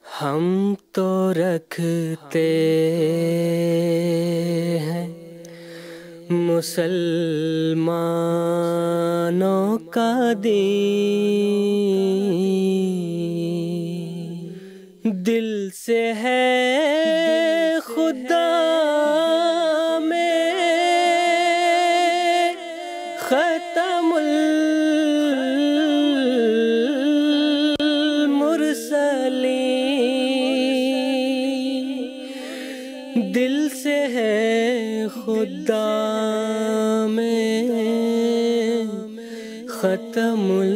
हम तो रखते हैं मुसलमानों का दीन, दिल से है खुदा में खत्मुल मुरसलीन, दिल से है खुदा में खत्मुल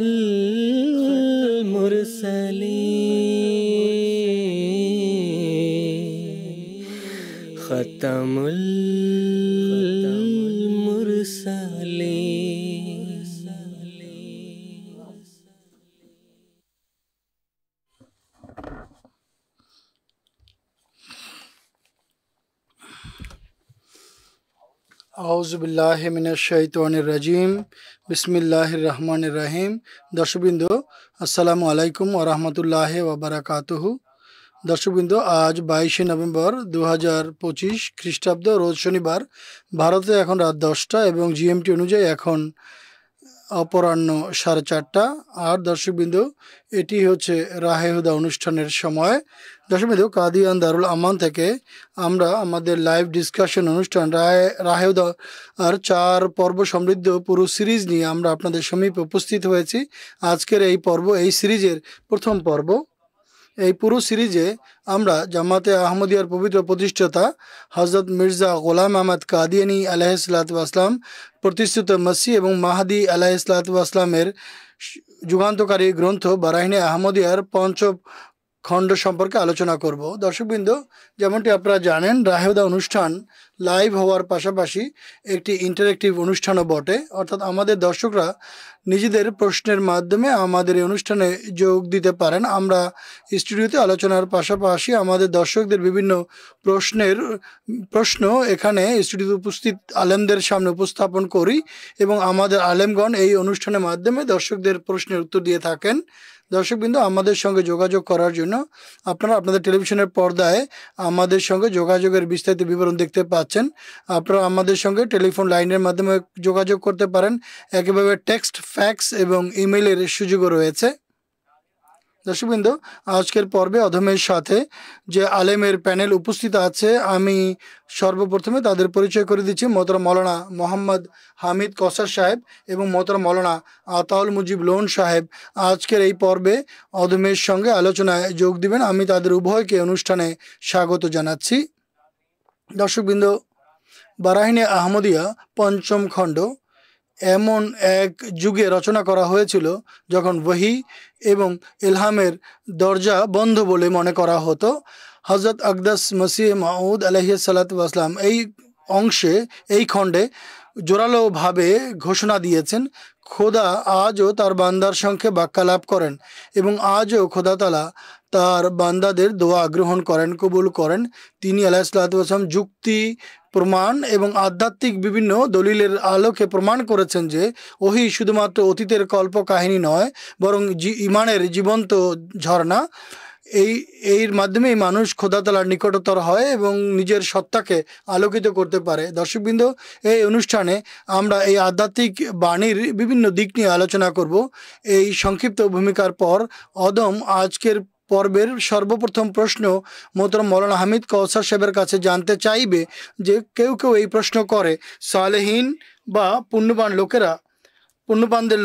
मुरसलीन, खत्मुल मुरसलीन। আউযুবিল্লাহি মিনাশ শাইতানির রাজিম। বিসমিল্লাহির রহমানির রহিম। দর্শকবৃন্দ, আসসালামু আলাইকুম ওয়া রাহমাতুল্লাহি ওয়া বারাকাতুহু। দর্শকবৃন্দ, আজ 22শে নভেম্বর 2025 খ্রিস্টাব্দ, রোজ শনিবার। ভারতে এখন রাত 10টা এবং জিএমটি অনুযায়ী এখন অপরাহ্ন 4:30। আর দর্শকবৃন্দ, এটি হচ্ছে রাহে হুদা অনুষ্ঠানের সময়। দর্শকবৃন্দ, কাদিয়ান দারুল আমান থেকে আমরা আমাদের লাইভ ডিসকাশন অনুষ্ঠান রাহে হুদা আর 4 পর্ব সমৃদ্ধ পুরো সিরিজ নিয়ে আমরা আপনাদের সমীপে উপস্থিত হয়েছি। আজকের এই পর্ব এই সিরিজের প্রথম পর্ব। এই পুরো সিরিজে আমরা জামাতে আহমদিয়ার পবিত্র প্রতিষ্ঠাতা হজরত মির্জা গোলাম আহমদ কাদিয়ানী আলাইহিসসালাতু ওয়াসসালাম, প্রতিষ্ঠিত মসিহ এবং মাহদি আলাইহিসসালাতু ওয়াসসালামের যুগান্তকারী গ্রন্থ বারাহিনে আহমদিয়ার পঞ্চম খণ্ড সম্পর্কে আলোচনা করব। দর্শকবৃন্দ, যেমনটি আপনারা জানেন, রাহে হুদা অনুষ্ঠান লাইভ হওয়ার পাশাপাশি একটি ইন্টারেক্টিভ অনুষ্ঠানও বটে। অর্থাৎ আমাদের দর্শকরা নিজেদের প্রশ্নের মাধ্যমে আমাদের এই অনুষ্ঠানে যোগ দিতে পারেন। আমরা স্টুডিওতে আলোচনার পাশাপাশি আমাদের দর্শকদের বিভিন্ন প্রশ্ন এখানে স্টুডিওতে উপস্থিত আলেমদের সামনে উপস্থাপন করি এবং আমাদের আলেমগণ এই অনুষ্ঠানের মাধ্যমে দর্শকদের প্রশ্নের উত্তর দিয়ে থাকেন। দর্শকবৃন্দ, আমাদের সঙ্গে যোগাযোগ করার জন্য আপনারা আপনাদের টেলিভিশনের পর্দায় আমাদের সঙ্গে যোগাযোগের বিস্তারিত বিবরণ দেখতে পাচ্ছেন। আপনারা আমাদের সঙ্গে টেলিফোন লাইনের মাধ্যমে যোগাযোগ করতে পারেন। একইভাবে টেক্সট, ফ্যাক্স এবং ইমেইলের সুযোগও রয়েছে। দর্শকবৃন্দ, আজকের পর্বে অধমের সাথে যে আলেমের প্যানেল উপস্থিত আছে, আমি সর্বপ্রথমে তাদের পরিচয় করে দিচ্ছি। মোহতরম মৌলানা মোহাম্মদ হামিদ কসার সাহেব এবং মোহতরম মৌলানা আতাউল মুজিব লোন সাহেব আজকের এই পর্বে অধমের সঙ্গে আলোচনায় যোগ দিবেন। আমি তাদের উভয়কে অনুষ্ঠানে স্বাগত জানাচ্ছি। দর্শকবৃন্দ, বারাহিনে আহমদিয়া পঞ্চম খণ্ড এমন এক যুগে রচনা করা হয়েছিল যখন ওহী এবং ইলহামের দরজা বন্ধ বলে মনে করা হতো। হজরত আকদাস মসিহ মাউদ আলাইহিসসালাতু ওয়াসসালাম এই খণ্ডে জোরালোভাবে ঘোষণা দিয়েছেন, খোদা আজও তার বান্দার সঙ্গে বাক্যালাপ করেন এবং আজও খোদা তাআলা তার বান্দাদের দোয়া গ্রহণ করেন, কবুল করেন। তিনি আলাইহিসসালাতু ওয়াসসালাম যুক্তি, প্রমাণ এবং আধ্যাত্মিক বিভিন্ন দলিলের আলোকে প্রমাণ করেছেন যে ওহী শুধুমাত্র অতীতের কল্প কাহিনী নয়, বরং ইমানের জীবন্ত ঝর্ণা। এর মাধ্যমেই মানুষ খোদা তাআলার নিকটতর হয় এবং নিজের সত্তাকে আলোকিত করতে পারে। দর্শকবৃন্দ, এই অনুষ্ঠানে আমরা এই আধ্যাত্মিক বাণীর বিভিন্ন দিক নিয়ে আলোচনা করব। এই সংক্ষিপ্ত ভূমিকার পর অদম আজকের পর্বের সর্বপ্রথম প্রশ্ন মোহতরম মৌলানা হামিদ কৌসার সাহেবের কাছে জানতে চাইবে যে কেউ এই প্রশ্ন করে, সালেহীন বা পুণ্যবানদের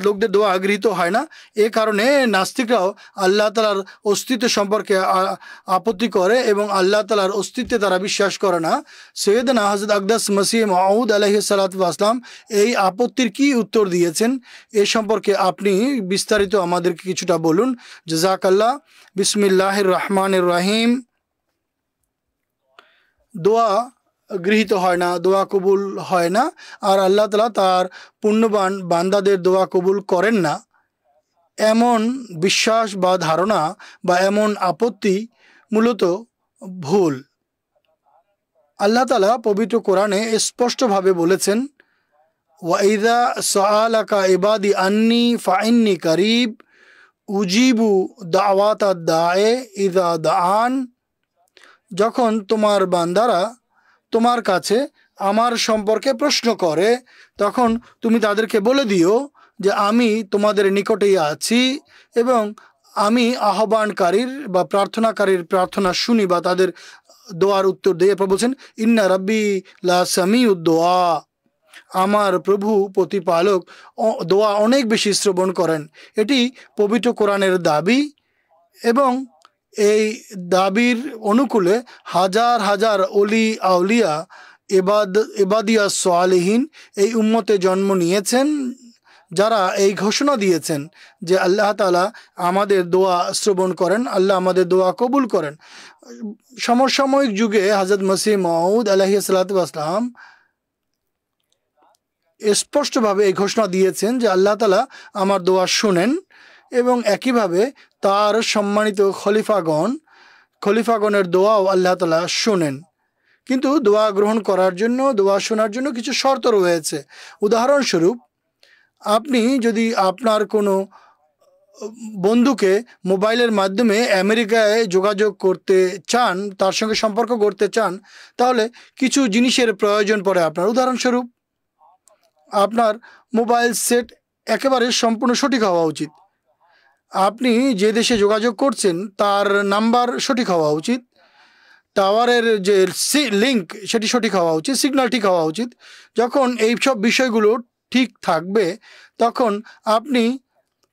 লোকদের দোয়া গৃহীত হয় না। এ কারণে নাস্তিকরাও আল্লাহ তাআলার অস্তিত্ব সম্পর্কে আপত্তি করে এবং আল্লাহ তাআলার অস্তিত্বে তারা বিশ্বাস করে না। সৈয়দনা হযরত আকদাস মসিহ মাউদ আলাইহিসসালাতু ওয়াসসালাম এই আপত্তির কি উত্তর দিয়েছেন, এ সম্পর্কে আপনি বিস্তারিত আমাদেরকে কিছুটা বলুন। জাযাকাল্লাহ। বিসমিল্লাহির রহমানির রহিম। দোয়া গৃহীত হয় না, দোয়া কবুল হয় না, আর আল্লাহ তাআলা তার পুণ্যবান বান্দাদের দোয়া কবুল করেন না, এমন বিশ্বাস বা ধারণা বা এমন আপত্তি মূলত ভুল। আল্লাহ তাআলা পবিত্র কোরআনে স্পষ্টভাবে বলেছেন, ওয়াইদা সাআলাকা ইবাদি আন্নি ফাইন্নি কারিব উজিবু দাওয়াতা দায়ে ইদা দান, যখন তোমার বান্দারা তোমার কাছে আমার সম্পর্কে প্রশ্ন করে তখন তুমি তাদেরকে বলে দিও যে আমি তোমাদের নিকটেই আছি এবং আমি আহ্বানকারীর বা প্রার্থনাকারীর প্রার্থনা শুনি বা তাদের দোয়ার উত্তর দিয়ে বলছেন ইন্না রাব্বি লা সামিউদ দোয়া, আমার প্রভু প্রতিপালক দোয়া অনেক বেশি শ্রবণ করেন। এটি পবিত্র কোরআনের দাবি এবং এই দাবির অনুকূলে হাজার হাজার অলি আউলিয়া এবাদিয়া সালেহীন এই উম্মতে জন্ম নিয়েছেন যারা এই ঘোষণা দিয়েছেন যে আল্লাহ তাআলা আমাদের দোয়া শ্রবণ করেন, আল্লাহ আমাদের দোয়া কবুল করেন। সমসাময়িক যুগে হযরত মসিহ মাউদ আলাইহিস সালাতু ওয়াস সালাম স্পষ্টভাবে এই ঘোষণা দিয়েছেন যে আল্লাহ তাআলা আমার দোয়া শুনেন এবং একইভাবে তার সম্মানিত খলিফাগণের দোয়াও আল্লাহ তাআলা শুনেন। কিন্তু দোয়া গ্রহণ করার জন্য, দোয়া শোনার জন্য কিছু শর্ত রয়েছে। উদাহরণস্বরূপ, আপনি যদি আপনার কোনো বন্ধুকে মোবাইলের মাধ্যমে আমেরিকায় যোগাযোগ করতে চান, তার সঙ্গে সম্পর্ক করতে চান, তাহলে কিছু জিনিসের প্রয়োজন পড়ে আপনার। উদাহরণস্বরূপ, আপনার মোবাইল সেট একেবারে সম্পূর্ণ সঠিক হওয়া উচিত, আপনি যে দেশে যোগাযোগ করছেন তার নাম্বার সঠিক হওয়া উচিত, টাওয়ারের যে লিঙ্ক সেটি সঠিক হওয়া উচিত, সিগন্যাল ঠিক হওয়া উচিত। যখন এই সব বিষয়গুলো ঠিক থাকবে তখন আপনি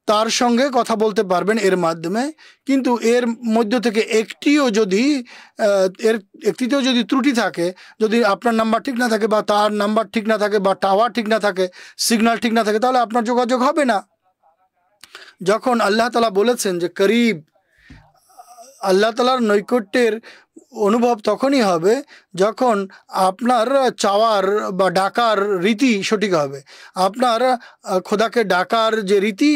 তার সঙ্গে কথা বলতে পারবেন এর মাধ্যমে। কিন্তু এর মধ্য থেকে একটিতেও যদি ত্রুটি থাকে, যদি আপনার নাম্বার ঠিক না থাকে বা তার নাম্বার ঠিক না থাকে বা টাওয়ার ঠিক না থাকে, সিগন্যাল ঠিক না থাকে, তাহলে আপনার যোগাযোগ হবে না। যখন আল্লাহ তাআলা বলেছেন যে করিব, আল্লাহ তাআলার নৈকট্যের অনুভব তখনই হবে যখন আপনার চাওয়ার বা ডাকার রীতি সঠিক হবে, আপনার খোদাকে ডাকার যে রীতি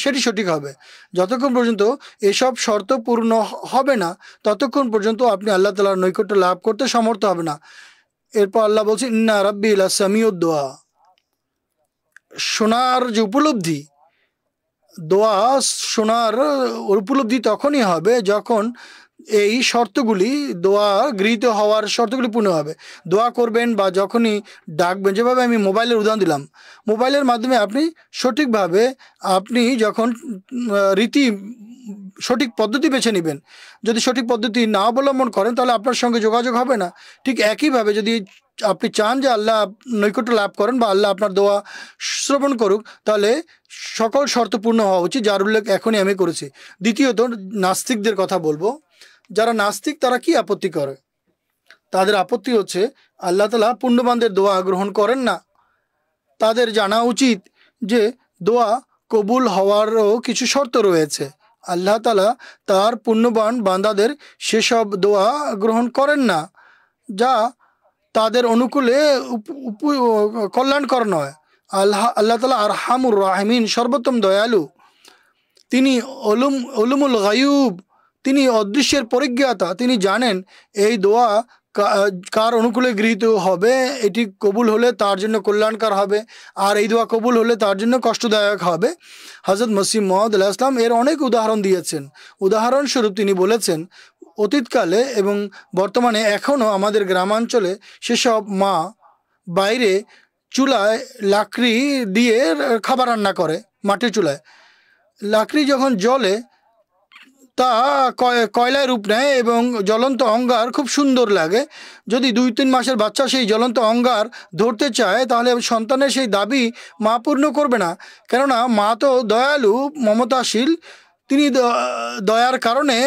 সেটি সঠিক হবে। যতক্ষণ পর্যন্ত এসব শর্ত পূর্ণ হবে না ততক্ষণ পর্যন্ত আপনি আল্লাহ তাআলার নৈকট্য লাভ করতে সমর্থ হবে না। এরপর আল্লাহ বলছেন ইন্না রাব্বি লা সামিউদ দোয়া, শোনার যে উপলব্ধি, দোয়া শোনার উপলব্ধি তখনই হবে যখন এই শর্তগুলি, দোয়া গৃহীত হওয়ার শর্তগুলি পূর্ণ হবে। দোয়া করবেন বা যখনই ডাকবেন, যেভাবে আমি মোবাইলের উদাহরণ দিলাম, মোবাইলের মাধ্যমে আপনি সঠিকভাবে আপনি যখন সঠিক পদ্ধতি বেছে নেবেন, যদি সঠিক পদ্ধতি না অবলম্বন করেন তাহলে আপনার সঙ্গে যোগাযোগ হবে না। ঠিক একইভাবে যদি আপনি চান যে আল্লাহ নৈকট্য লাভ করেন বা আল্লাহ আপনার দোয়া শ্রবণ করুক, তাহলে সকল শর্ত পূর্ণ হওয়া উচিত, যার উল্লেখ এখনই আমি করেছি। দ্বিতীয়ত, নাস্তিকদের কথা বলবো। যারা নাস্তিক তারা কি আপত্তি করে? তাদের আপত্তি হচ্ছে আল্লাহ তাআলা পুণ্যবানদের দোয়া গ্রহণ করেন না। তাদের জানা উচিত যে দোয়া কবুল হওয়ারও কিছু শর্ত রয়েছে। আল্লাহ তাআলা তার পুণ্যবান বান্দাদের সেসব দোয়া গ্রহণ করেন না যা তাদের অনুকূলে কল্যাণকর নয়। আল্লাহ তাআলা আরহামুর রাহিমিন, সর্বোত্তম দয়ালু, তিনি উলুমুল গায়ুব, তিনি অদৃশ্যের পরিজ্ঞাতা। তিনি জানেন এই দোয়া কার অনুকূলে গৃহীত হবে, এটি কবুল হলে তার জন্য কল্যাণকর হবে, আর এই দোয়া কবুল হলে তার জন্য কষ্টদায়ক হবে। হযরত মসিহ মাউদ আলাইহিস সালাম এর অনেক উদাহরণ দিয়েছেন। উদাহরণস্বরূপ তিনি বলেছেন, অতীতকালে এবং বর্তমানে এখনও আমাদের গ্রামাঞ্চলে সেসব মা বাইরে চুলায় লাকড়ি দিয়ে খাবার রান্না করে, মাটির চুলায়। লাকড়ি যখন জ্বলে তা কয়লায় রূপ নেয় এবং জ্বলন্ত অঙ্গার খুব সুন্দর লাগে। যদি 2-3 মাসের বাচ্চা সেই জ্বলন্ত অঙ্গার ধরতে চায় তাহলে সন্তানের সেই দাবি মা পূর্ণ করবে না, কেননা মা তো দয়ালু, মমতাশীল। তিনি দয়ার কারণে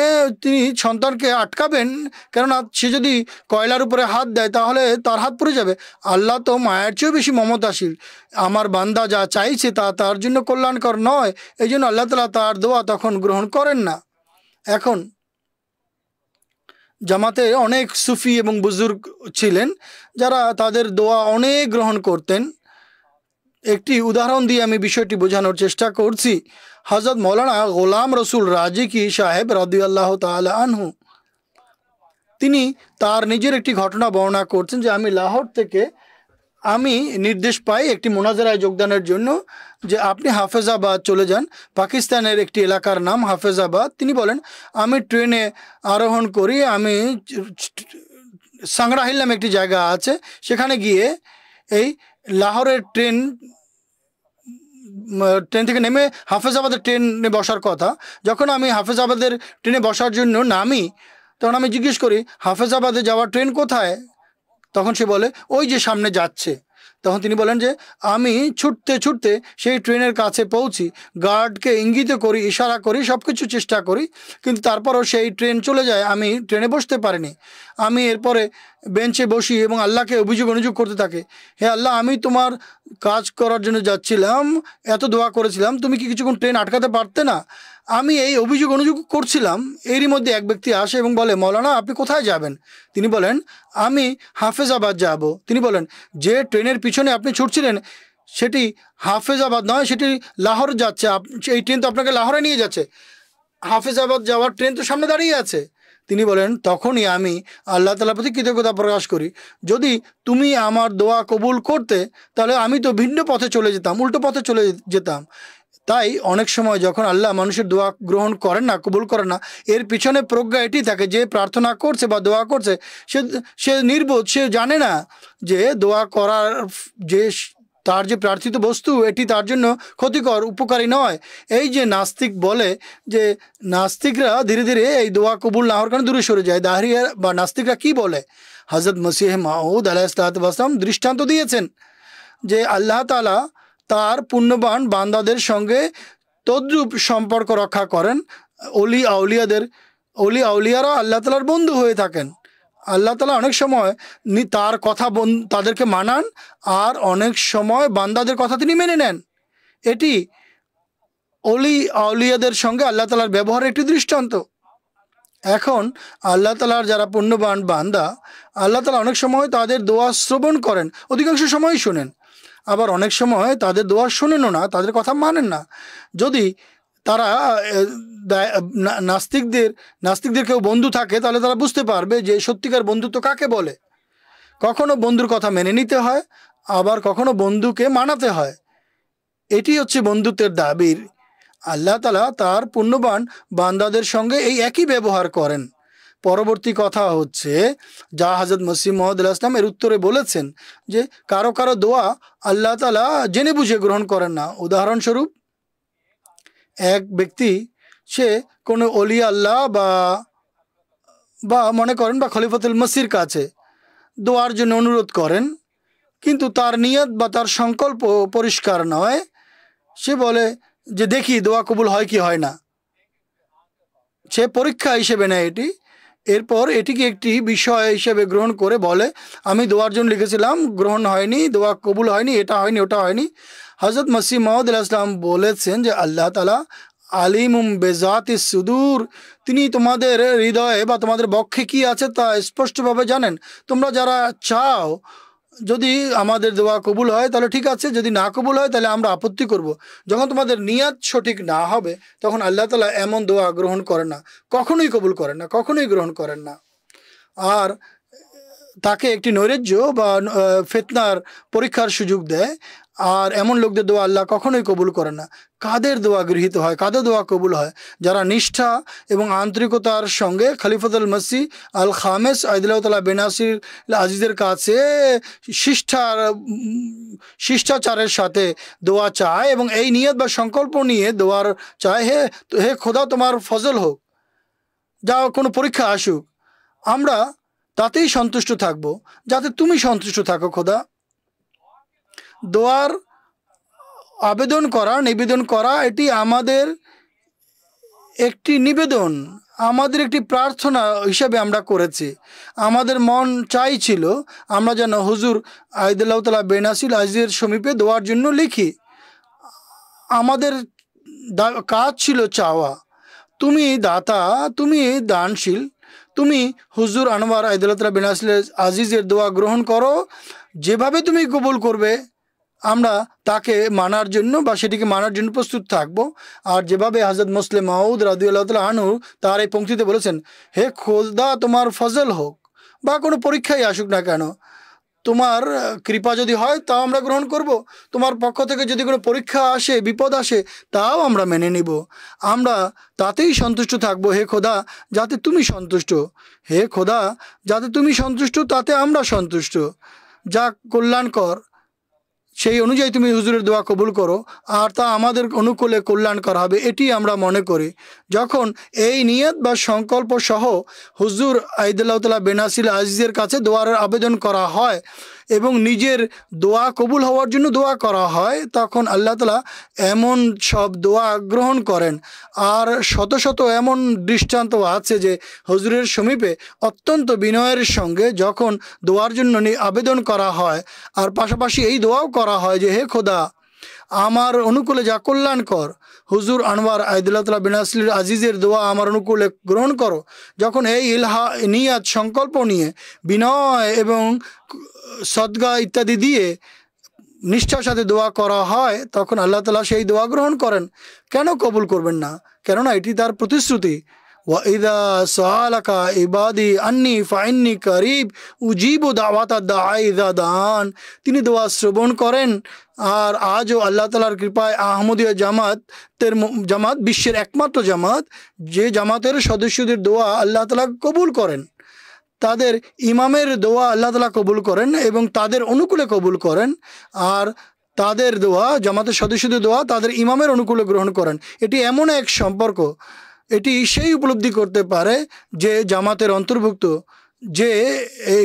তিনি সন্তানকে আটকাবেন, কেননা সে যদি কয়লার উপরে হাত দেয় তাহলে তার হাত পুড়ে যাবে। আল্লাহ তো মায়ের চেয়েও বেশি মমতাশীল। আমার বান্দা যা চাইছে তা তার জন্য কল্যাণকর নয়, এই জন্য আল্লাহ তাআলা তার দোয়া তখন গ্রহণ করেন না। এখন জামাতে অনেক সুফি এবং বুজুর্গ ছিলেন যারা তাদের দোয়া অনেক গ্রহণ করতেন। একটি উদাহরণ দিয়ে আমি বিষয়টি বোঝানোর চেষ্টা করছি। হযরত মৌলানা গোলাম রসুল রাজিকি সাহেব রাদিয়াল্লাহু তাআলা আনহু, তিনি তার নিজের একটি ঘটনা বর্ণনা করছেন যে আমি লাহোর থেকে আমি নির্দেশ পাই একটি মোনাজারায় যোগদানের জন্য যে আপনি হাফেজাবাদ চলে যান। পাকিস্তানের একটি এলাকার নাম হাফেজাবাদ। তিনি বলেন আমি ট্রেনে আরোহণ করি, আমি সাংরাহিল নামে একটি জায়গা আছে, সেখানে গিয়ে এই লাহোরের ট্রেন থেকে নেমে হাফেজাবাদের ট্রেনে বসার কথা। যখন আমি হাফেজাবাদের ট্রেনে বসার জন্য নামি তখন আমি জিজ্ঞেস করি হাফেজাবাদে যাওয়ার ট্রেন কোথায়? তখন সে বলে ওই যে সামনে যাচ্ছে। তখন তিনি বলেন যে আমি ছুটতে ছুটতে সেই ট্রেনের কাছে পৌঁছি, গার্ডকে ইঙ্গিত করি, ইশারা করি, সব কিছু চেষ্টা করি, কিন্তু তারপরও সেই ট্রেন চলে যায়, আমি ট্রেনে বসতে পারিনি। আমি এরপরে বেঞ্চে বসি এবং আল্লাহকে অভিযোগ অনুযোগ করতে থাকি, হে আল্লাহ, আমি তোমার কাজ করার জন্য যাচ্ছিলাম, এত দোয়া করেছিলাম, তুমি কি কিছুক্ষণ ট্রেন আটকাতে পারতে না? আমি এই অভিযোগ অনুযোগ করছিলাম, এরই মধ্যে এক ব্যক্তি আসে এবং বলে, মৌলানা আপনি কোথায় যাবেন? তিনি বলেন আমি হাফেজাবাদ যাব। তিনি বলেন যে ট্রেনের পিছনে আপনি ছুটছিলেন সেটি হাফেজাবাদ নয়, সেটি লাহোর যাচ্ছে, এই ট্রেন তো আপনাকে লাহোরে নিয়ে যাচ্ছে, হাফেজাবাদ যাওয়ার ট্রেন তো সামনে দাঁড়িয়ে আছে। তিনি বলেন তখনই আমি আল্লাহ তাআলার প্রতি কৃতজ্ঞতা প্রকাশ করি, যদি তুমি আমার দোয়া কবুল করতে তাহলে আমি তো ভিন্ন পথে চলে যেতাম, উল্টো পথে চলে যেতাম। তাই অনেক সময় যখন আল্লাহ মানুষের দোয়া গ্রহণ করেন না, কবুল করেন না, এর পিছনে প্রজ্ঞা এটি থাকে যে প্রার্থনা করছে বা দোয়া করছে সে নির্বোধ, সে জানে না যে দোয়া করার যে তার যে প্রার্থিত বস্তু এটি তার জন্য ক্ষতিকর, উপকারী নয়। এই যে নাস্তিক বলে যে নাস্তিকরা ধীরে ধীরে এই দোয়া কবুল না হওয়ার কারণে দূরে সরে যায়, দাহরিয়া বা নাস্তিকরা কি বলে? হযরত মসিহ মাউদ আলাইহিসসালাম দৃষ্টান্ত দিয়েছেন যে আল্লাহ তাআলা তার পুণ্যবান বান্দাদের সঙ্গে তদ্রূপ সম্পর্ক রক্ষা করেন। অলি আউলিয়ারা আল্লাহ তাআলার বন্ধু হয়ে থাকেন। আল্লাহ তাআলা অনেক সময় তার কথা তাদেরকে মানান, আর অনেক সময় বান্দাদের কথা তিনি মেনে নেন। এটি অলি আউলিয়াদের সঙ্গে আল্লাহ তাআলার ব্যবহারের একটি দৃষ্টান্ত। এখন আল্লাহ তাআলার যারা পুণ্যবান বান্দা, আল্লাহ তাআলা অনেক সময় তাদের দোয়া শ্রবণ করেন, অধিকাংশ সময়ই শোনেন, আবার অনেক সময় তাদের দোয়া শোনেনও না, তাদের কথা মানেন না। যদি তারা নাস্তিকদের কেউ বন্ধু থাকে তাহলে তারা বুঝতে পারবে যে সত্যিকার বন্ধুত্ব কাকে বলে। কখনো বন্ধুর কথা মেনে নিতে হয়, আবার কখনো বন্ধুকে মানাতে হয়। এটি হচ্ছে বন্ধুত্বের দাবির। আল্লাহ তাআলা তার পুণ্যবান বান্দাদের সঙ্গে এই একই ব্যবহার করেন। পরবর্তী কথা হচ্ছে যা হযরত মসিহ মাউদ আলাইহিস সালাম এর উত্তরে বলেছেন যে কারো কারো দোয়া আল্লাহ তাআলা জেনে বুঝে গ্রহণ করেন না। উদাহরণস্বরূপ এক ব্যক্তি সে কোনো অলিয়া আল্লাহ বা মনে করেন বা খলিফাতুল মসির কাছে দোয়ার জন্য অনুরোধ করেন, কিন্তু তার নিয়ত বা তার সংকল্প পরিষ্কার নয়। সে বলে যে দেখি দোয়া কবুল হয় কি হয় না, সে পরীক্ষা হিসেবে নেয় এটি। এরপর এটিকে একটি বিষয় হিসেবে গ্রহণ করে বলে আমি দোয়ার জন্য লিখেছিলাম, গ্রহণ হয়নি, দোয়া কবুল হয়নি, এটা হয়নি, ওটা হয়নি। হযরত মসিহ মাউদ আলাইহিস সালাম বলেছেন যে আল্লাহ তাআলা আলিমুম বিজাতিস সুদূর, তিনি তোমাদের হৃদয়ে বা তোমাদের বক্ষে কি আছে তা স্পষ্টভাবে জানেন। তোমরা যারা চাও যদি আমাদের দোয়া কবুল হয় তাহলে ঠিক আছে, যদি না কবুল হয় তাহলে আমরা আপত্তি করব। যখন তোমাদের নিয়ত সঠিক না হবে তখন আল্লাহ তাআলা এমন দোয়া গ্রহণ করেন না, কখনোই কবুল করেন না, কখনোই গ্রহণ করেন না। আর তাকে একটি নৈরাজ্য বা ফিতনার পরীক্ষার সুযোগ দেয়। আর এমন লোকদের দোয়া আল্লাহ কখনোই কবুল করেন না। কাদের দোয়া গৃহীত হয়, কাদের দোয়া কবুল হয়? যারা নিষ্ঠা এবং আন্তরিকতার সঙ্গে খলিফাতুল মসিহ আল খামেস আইদুল্লাহ তাআলা বেনাসির আজিজের কাছে শিষ্টাচারের সাথে দোয়া চায় এবং এই নিয়ত বা সংকল্প নিয়ে দোয়ার চায়, হে খোদা তোমার ফজল হোক, যা কোনো পরীক্ষা আসুক, আমরা তাতেই সন্তুষ্ট থাকবো যাতে তুমি সন্তুষ্ট থাকো খোদা। দোয়ার নিবেদন করা এটি আমাদের একটি নিবেদন, আমাদের একটি প্রার্থনা হিসাবে আমরা করেছি। আমাদের মন চাইছিল আমরা যেন হুজুর আইদুল্লাহ তাআলা বেনাসির আজিজের সমীপে দোয়ার জন্য লিখি। আমাদের কাজ ছিল চাওয়া, তুমি দাতা, তুমি দানশীল, তুমি হুজুর আনোয়ার আইদুল্লাহ তাআলা বেনাসির আজিজের দোয়া গ্রহণ করো, যেভাবে তুমি কবুল করবে আমরা তাকে মানার জন্য বা সেটিকে মানার জন্য প্রস্তুত থাকব। আর যেভাবে হযরত মুসলিম মাউদ রাদিয়াল্লাহু তাআলা আনহু তার এই পংক্তিতে বলেছেন, হে খোদা তোমার ফজল হোক, বা কোনো পরীক্ষাই আসুক না কেন, তোমার কৃপা যদি হয় তাও আমরা গ্রহণ করব, তোমার পক্ষ থেকে যদি কোনো পরীক্ষা আসে, বিপদ আসে, তাও আমরা মেনে নিব। আমরা তাতেই সন্তুষ্ট থাকবো হে খোদা যাতে তুমি সন্তুষ্ট, হে খোদা যাতে তুমি সন্তুষ্ট তাতে আমরা সন্তুষ্ট। যা কল্যাণকর সেই অনুযায়ী তুমি হুজুরের দোয়া কবুল করো, আর তা আমাদের অনুকূলে কল্যাণকর হবে, এটি আমরা মনে করি। যখন এই নিয়ত বা সংকল্প সহ হুজুর আইদুল্লাহ তাআলা বেনাসিল আজিজের কাছে দোয়ার আবেদন করা হয় এবং নিজের দোয়া কবুল হওয়ার জন্য দোয়া করা হয়, তখন আল্লাহ তাআলা এমন সব দোয়া গ্রহণ করেন। আর শত শত এমন দৃষ্টান্ত আছে যে হুজুরের সমীপে অত্যন্ত বিনয়ের সঙ্গে যখন দোয়ার জন্য আবেদন করা হয়, আর পাশাপাশি এই দোয়াও করা হয় যে হে খোদা আমার অনুকূলে যা কল্যাণকর, হুজুর আনোয়ার আইদুল্লাহ তাআলা বেনাসিল আজিজের দোয়া আমার অনুকূলে গ্রহণ করো। যখন এই নিয়াত সংকল্প নিয়ে বিনয় এবং সদগা ইত্যাদি দিয়ে নিষ্ঠার সাথে দোয়া করা হয়, তখন আল্লাহ তাআলা সেই দোয়া গ্রহণ করেন। কেন কবুল করবেন না? কেননা এটি তার প্রতিশ্রুতি, ওয়াইদা সাআলাকা ইবাদি আন্নি ফাইন্নি কারিব উজিবু দাওয়াতা দাঈ ইযা দান। তিনি দোয়া শ্রবণ করেন। আর আজও আল্লাহ তাআলার কৃপায় আহমদীয় জামাত বিশ্বের একমাত্র জামাত যে জামাতের সদস্যদের দোয়া আল্লাহ তাআলা কবুল করেন, তাদের ইমামের দোয়া আল্লাহ তাআলা কবুল করেন এবং তাদের অনুকূলে কবুল করেন। আর তাদের দোয়া, জামাতের সদস্যদের দোয়া তাদের ইমামের অনুকূলে গ্রহণ করেন। এটি এমন এক সম্পর্ক, এটি সেই উপলব্ধি করতে পারে যে জামাতের অন্তর্ভুক্ত, যে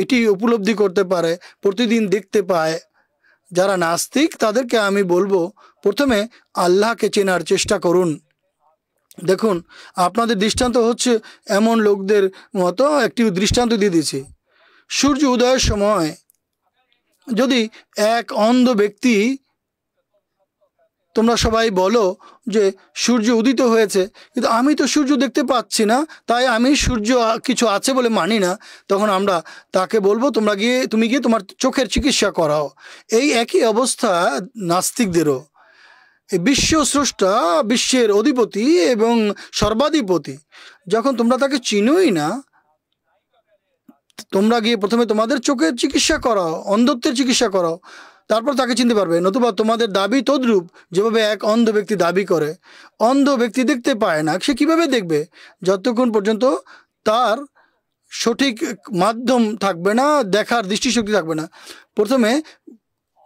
এটি উপলব্ধি করতে পারে, প্রতিদিন দেখতে পায়। যারা নাস্তিক তাদেরকে আমি বলবো প্রথমে আল্লাহকে চেনার চেষ্টা করুন। দেখুন, আপনাদের দৃষ্টান্ত হচ্ছে এমন লোকদের মতো, একটি দৃষ্টান্ত দিয়ে দিয়েছি। সূর্য উদয়ের সময় যদি এক অন্ধ ব্যক্তি, তোমরা সবাই বলো যে সূর্য উদিত হয়েছে, কিন্তু আমি তো সূর্য দেখতে পাচ্ছি না, তাই আমি সূর্য কিছু আছে বলে মানি না, তখন আমরা তাকে বলবো তুমি গিয়ে তোমার চোখের চিকিৎসা করাও। এই একই অবস্থা নাস্তিকদেরও। এই বিশ্ব স্রষ্টা, বিশ্বের অধিপতি এবং সর্বাধিপতি, যখন তোমরা তাকে চিনোই না, তোমরা গিয়ে প্রথমে তোমাদের চোখের চিকিৎসা করাও, অন্ধত্বের চিকিৎসা করাও, তারপর তাকে চিনতে পারবে। নতুবা তোমাদের দাবি তদ্রূপ, যেভাবে এক অন্ধ ব্যক্তি দাবি করে। অন্ধ ব্যক্তি দেখতে পায় না, সে কিভাবে দেখবে যতক্ষণ পর্যন্ত তার সঠিক মাধ্যম থাকবে না, দেখার দৃষ্টিশক্তি থাকবে না। প্রথমে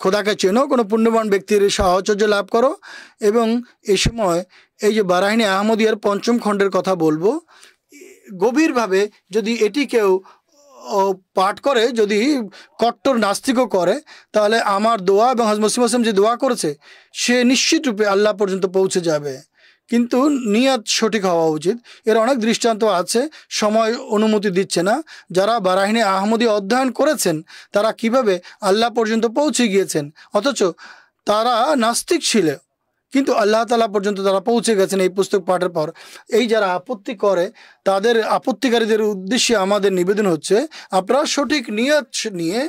খোদাকে চেনো, কোনো পুণ্যবান ব্যক্তির সাহচর্য লাভ করো। এবং এই সময় এই যে বারাহিনী আহমদিয়ার পঞ্চম খণ্ডের কথা বলবো, গভীরভাবে যদি এটি কেউ পাঠ করে, যদি কট্টর নাস্তিকও করে, তাহলে আমার দোয়া এবং হযরত মুসলিম মাউউদ যে দোয়া করেছে সে নিশ্চিতরূপে আল্লাহ পর্যন্ত পৌঁছে যাবে। কিন্তু নিয়ত সঠিক হওয়া উচিত। এর অনেক দৃষ্টান্ত আছে, সময় অনুমতি দিচ্ছে না। যারা বারাহিনী আহমদী অধ্যয়ন করেছেন তারা কিভাবে আল্লাহ পর্যন্ত পৌঁছে গিয়েছেন, অথচ তারা নাস্তিক ছিল, কিন্তু আল্লাহ তাআলা পর্যন্ত তারা পৌঁছে গেছেন এই পুস্তক পাঠের পর। এই যারা আপত্তি করে, তাদের আপত্তিকারীদের উদ্দেশ্যে আমাদের নিবেদন হচ্ছে, আপনারা সঠিক নিয়ত নিয়ে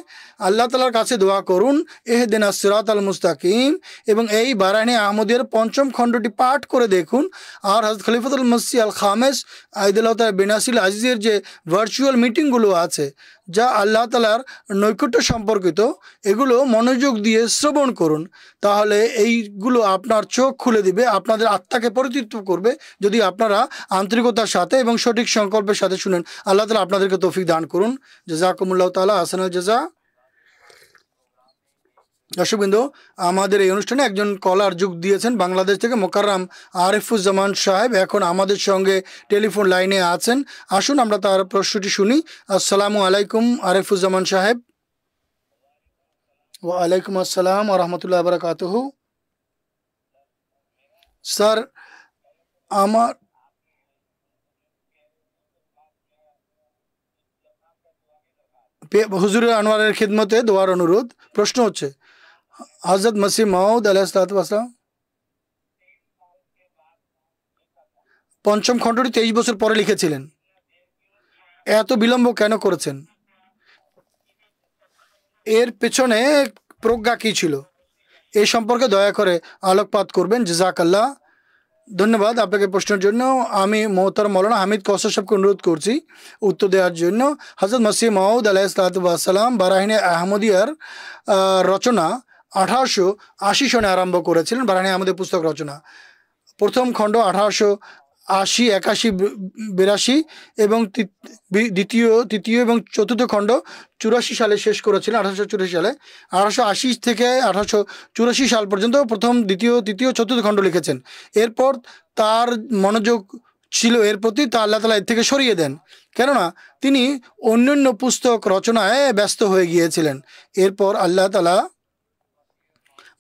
আল্লাহ তাআলার কাছে দোয়া করুন, ইহদিনাস সিরাতাল মুস্তাকিম, এবং এই বারাহিনী আহমদিয়ার পঞ্চম খণ্ডটি পাঠ করে দেখুন। আর হযরত খলিফাতুল মসিহ আল খামেস আইদুল্লাহ তাআলা বেনাসিল আজিজের যে ভার্চুয়াল মিটিংগুলো আছে, যা আল্লাহ তাআলার নৈকট্য সম্পর্কিত, এগুলো মনোযোগ দিয়ে শ্রবণ করুন। তাহলে এইগুলো আপনার চোখ খুলে দিবে, আপনাদের আত্মাকে পরিতৃপ্ত করবে, যদি আপনারা আন্তরিকতার সাথে এবং সঠিক সংকল্পের সাথে শুনেন। আল্লাহ তাআলা আপনাদেরকে তৌফিক দান করুন। জাযাকুমুল্লাহু তাআলা আহসানুল জাযা। দর্শকবৃন্দ, আমাদের এই অনুষ্ঠানে একজন কলার যোগ দিয়েছেন বাংলাদেশ থেকে, মোকাররম আরিফুজ্জামান সাহেব এখন আমাদের সঙ্গে টেলিফোন লাইনে আছেন। আসুন আমরা তার প্রশ্নটি শুনি। আসসালামু আলাইকুম আরিফুজ্জামান সাহেব। ওয়ালাইকুম আসসালাম ওয়া রাহমাতুল্লাহি ওয়া বারাকাতুহু। স্যার, আমার হুজুর আনোয়ারের খিদমতে দোয়ার অনুরোধ। প্রশ্ন হচ্ছে, হযরত মসিহ মাউদ আলাইহিসসালাম পঞ্চম খণ্ডটি 23 বছর পরে লিখেছিলেন, এত বিলম্ব কেন করেছেন? এর পেছনে প্রজ্ঞা কী ছিল? এই সম্পর্কে দয়া করে আলোকপাত করবেন, জাযাকাল্লাহ। ধন্যবাদ আপনাকে প্রশ্নের জন্য। আমি মোহতারাম মৌলানা হামিদ কৌসার সাহেবকে অনুরোধ করছি উত্তর দেওয়ার জন্য। হযরত মসিহ মাউদ আলাইহিসসালাম বারাহিনে আহমদিয়ার রচনা 1880 সনে আরম্ভ করেছিলেন। বারাহিনে আহমদিয়া পুস্তক রচনা প্রথম খণ্ড 1880, 81, 82 এবং তৃতীয় এবং চতুর্থ খণ্ড 84 সালে শেষ করেছিলেন। 1884 সালে 1880 থেকে 1884 সাল পর্যন্ত প্রথম, দ্বিতীয়, তৃতীয়, চতুর্থ খণ্ড লিখেছেন। এরপর তার মনোযোগ ছিল এর প্রতি, তা আল্লাহ তাআলা এর থেকে সরিয়ে দেন, কেননা তিনি অন্যান্য পুস্তক রচনায় ব্যস্ত হয়ে গিয়েছিলেন। এরপর আল্লাহ তাআলা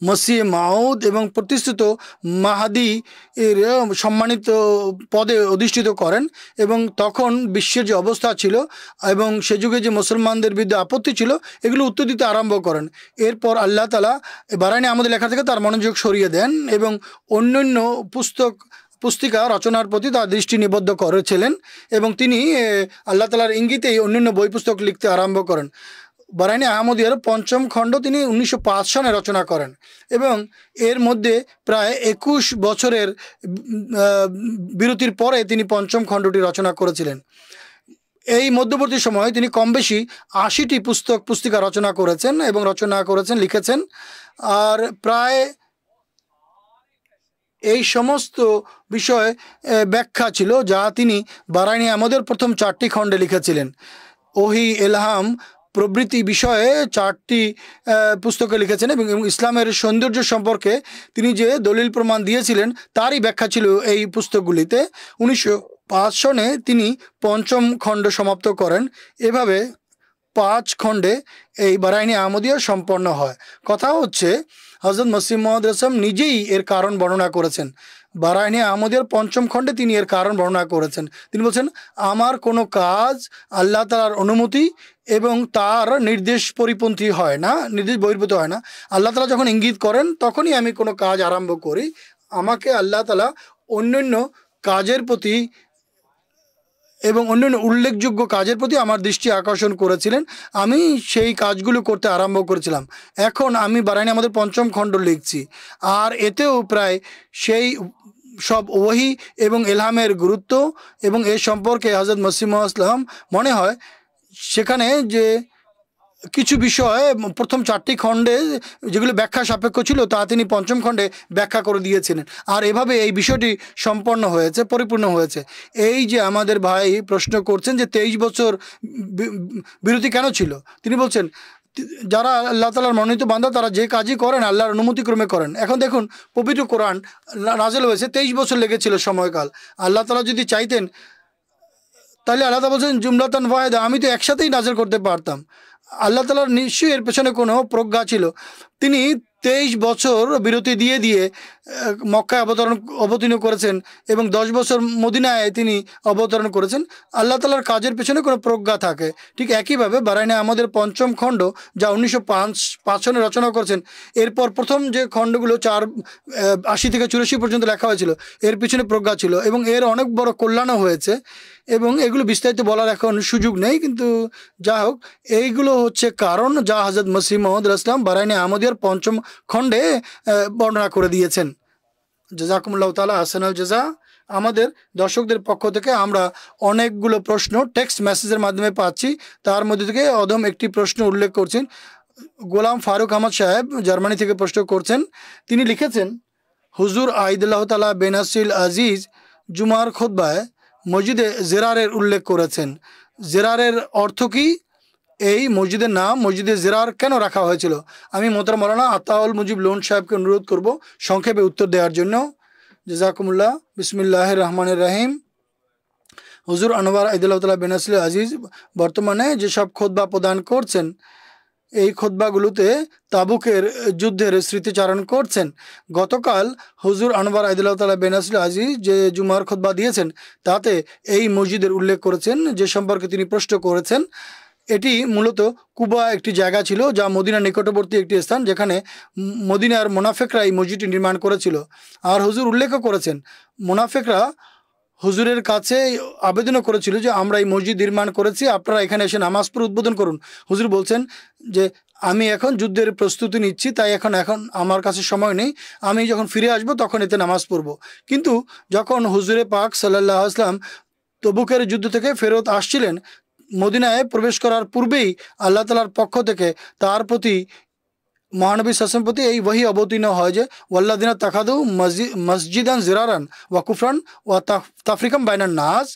মসিহ মাউদ এবং প্রতিষ্ঠিত মাহাদি এর সম্মানিত পদে অধিষ্ঠিত করেন। এবং তখন বিশ্বের যে অবস্থা ছিল এবং সে যুগে যে মুসলমানদের বিরুদ্ধে আপত্তি ছিল, এগুলো উত্তর দিতে আরম্ভ করেন। এরপর আল্লাহ তাআলা বারাহিনে আহমদের লেখা থেকে তার মনোযোগ সরিয়ে দেন এবং অন্যান্য পুস্তিকা রচনার প্রতি তার দৃষ্টি নিবদ্ধ করেছিলেন এবং তিনি আল্লাহ তাআলার ইঙ্গিতেই অন্যান্য বই পুস্তক লিখতে আরম্ভ করেন। বারাহিনে আহমদিয়ার পঞ্চম খণ্ড তিনি 1905 সনে রচনা করেন এবং এর মধ্যে প্রায় 21 বছরের বিরতির পরে তিনি পঞ্চম খণ্ডটি রচনা করেছিলেন। এই মধ্যবর্তী সময়ে তিনি কম বেশি 80টি পুস্তিকা রচনা করেছেন এবং লিখেছেন। আর প্রায় এই সমস্ত বিষয় ব্যাখ্যা ছিল যা তিনি বারাহিনে আহমদের প্রথম 4টি খণ্ডে লিখেছিলেন। ওহী, ইলহাম প্রভৃতি বিষয়ে 4টি পুস্তকে লিখেছেন এবং ইসলামের সৌন্দর্য সম্পর্কে তিনি যে দলিল প্রমাণ দিয়েছিলেন তারই ব্যাখ্যা ছিল এই পুস্তকগুলিতে। 1905 সনে তিনি পঞ্চম খণ্ড সমাপ্ত করেন। এভাবে 5 খণ্ডে এই বারাহিনে আহমদিয়া সম্পন্ন হয়। কথা হচ্ছে হযরত মসিহ মাউদ নিজেই এর কারণ বর্ণনা করেছেন। বারাহিনে আহমদিয়ার পঞ্চম খণ্ডে তিনি এর কারণ বর্ণনা করেছেন। তিনি বলছেন, আমার কোনো কাজ আল্লাহ তাআলার অনুমতি এবং তার নির্দেশ পরিপন্থী হয় না, নির্দেশ বহির্ভূত হয় না। আল্লাহ তাআলা যখন ইঙ্গিত করেন তখনই আমি কোনো কাজ আরম্ভ করি। আমাকে আল্লাহ তাআলা অন্যান্য কাজের প্রতি এবং অন্যান্য উল্লেখযোগ্য কাজের প্রতি আমার দৃষ্টি আকর্ষণ করেছিলেন, আমি সেই কাজগুলো করতে আরম্ভ করেছিলাম। এখন আমি বারাহিনে আমাদের পঞ্চম খণ্ড লিখছি, আর এতেও প্রায় সেই সব ওহী এবং ইলহামের গুরুত্ব এবং এ সম্পর্কে হযরত মসিহ মাউদ মনে হয় সেখানে যে কিছু বিষয় প্রথম 4টি খণ্ডে যেগুলো ব্যাখ্যা সাপেক্ষ ছিল তা তিনি পঞ্চম খণ্ডে ব্যাখ্যা করে দিয়েছিলেন। আর এভাবে এই বিষয়টি সম্পন্ন হয়েছে, পরিপূর্ণ হয়েছে। এই যে আমাদের ভাই প্রশ্ন করছেন যে 23 বছর বিরতি কেন ছিল, তিনি বলছেন যারা আল্লাহ তাআলার মনোনীত বান্দা তারা যে কাজই করেন আল্লাহর অনুমতিক্রমে করেন। এখন দেখুন, পবিত্র কোরআন নাযিল হয়েছে, 23 বছর লেগেছিল সময়কাল। আল্লাহ তাআলা যদি চাইতেন তাহলে আল্লাহ তাআলা বলছেন জুমলাতান ওয়াহিদা, আমি তো একসাথেই নাযিল করতে পারতাম। আল্লাহ তাআলার নিশ্চয়ই এর পেছনে কোনো প্রজ্ঞা ছিল। তিনি 23 বছর বিরতি দিয়ে মক্কায় অবতীর্ণ করেছেন এবং 10 বছর মদিনায় তিনি অবতরণ করেছেন। আল্লাহ তাআলার কাজের পেছনে কোনো প্রজ্ঞা থাকে। ঠিক একইভাবে বারাহিনে আমাদের পঞ্চম খণ্ড যা 1905 সনে রচনা করেছেন, এরপর প্রথম যে খণ্ডগুলো 80 থেকে 84 পর্যন্ত লেখা হয়েছিল, এর পিছনে প্রজ্ঞা ছিল এবং এর অনেক বড় কল্যাণও হয়েছে এবং এগুলো বিস্তারিত বলার এখন সুযোগ নেই। কিন্তু যা হোক, এইগুলো হচ্ছে কারণ যা হযরত মসিহ মাউদ বারাহিনে আহমদিয়ার পঞ্চম খণ্ডে বর্ণনা করে দিয়েছেন। জাযাকুমুল্লাহু তাআলা আহসানাল জাযা। আমাদের দর্শকদের পক্ষ থেকে আমরা অনেকগুলো প্রশ্ন টেক্সট মেসেজের মাধ্যমে পাচ্ছি। তার মধ্যে থেকে অধম একটি প্রশ্ন উল্লেখ করছেন গোলাম ফারুক আহমদ সাহেব, জার্মানি থেকে প্রশ্ন করছেন। তিনি লিখেছেন, হুজুর আইদুল্লাহ তাআলা বেনাসিল আজিজ জুমার খুতবায় মসজিদে জেরারের উল্লেখ করেছেন। জেরারের অর্থ কি? এই মসজিদের নাম মসজিদে জেরার কেন রাখা হয়েছিল? আমি মোহতারাম মাওলানা আতাউল মুজিব লোন সাহেবকে অনুরোধ করব সংক্ষেপে উত্তর দেওয়ার জন্য। জাযাকুমুল্লাহ। বিসমিল্লাহির রহমানির রহিম। হুজুর আনোয়ার আইদুল্লাহ তাআলা বেনাসিল আজিজ বর্তমানে যেসব খুতবা প্রদান করছেন, এই খুতবাগুলোতে তাবুকের যুদ্ধের স্মৃতিচারণ করছেন। গতকাল হুজুর আনোয়ার আইদুল্লাহ তাআলা বেনাসিল আজিজ যে জুমার খুতবা দিয়েছেন তাতে এই মসজিদের উল্লেখ করেছেন, যে সম্পর্কে তিনি প্রশ্ন করেছেন। এটি মূলত কুবা একটি জায়গা ছিল যা মদিনার নিকটবর্তী একটি স্থান, যেখানে মদিনার মুনাফিকরা এই মসজিদটি নির্মাণ করেছিল। আর হুজুর উল্লেখ করেছেন মুনাফিকরা হুজুরের কাছে আবেদনও করেছিল যে আমরা এই মসজিদ নির্মাণ করেছি, আপনারা এখানে এসে নামাজ পড়ে উদ্বোধন করুন। হুজুর বলছেন যে আমি এখন যুদ্ধের প্রস্তুতি নিচ্ছি, তাই এখন আমার কাছে সময় নেই, আমি যখন ফিরে আসব তখন এতে নামাজ পড়ব। কিন্তু যখন হুজুরে পাক সাল্লাল্লাহু আলাইহি ওয়াসাল্লাম তবুকের যুদ্ধ থেকে ফেরত আসছিলেন, মদিনায় প্রবেশ করার পূর্বেই আল্লাহ তাআলার পক্ষ থেকে তার প্রতি, মহানবী সাল্লাল্লাহু আলাইহি প্রতি এই ওহী অবতীর্ণ হয় যে ওয়াল্লাযিনা তাখাদু মসজিদান জিরারান ওয়া কুফরান ওয়া তাফরিকাম বাইনান নাস।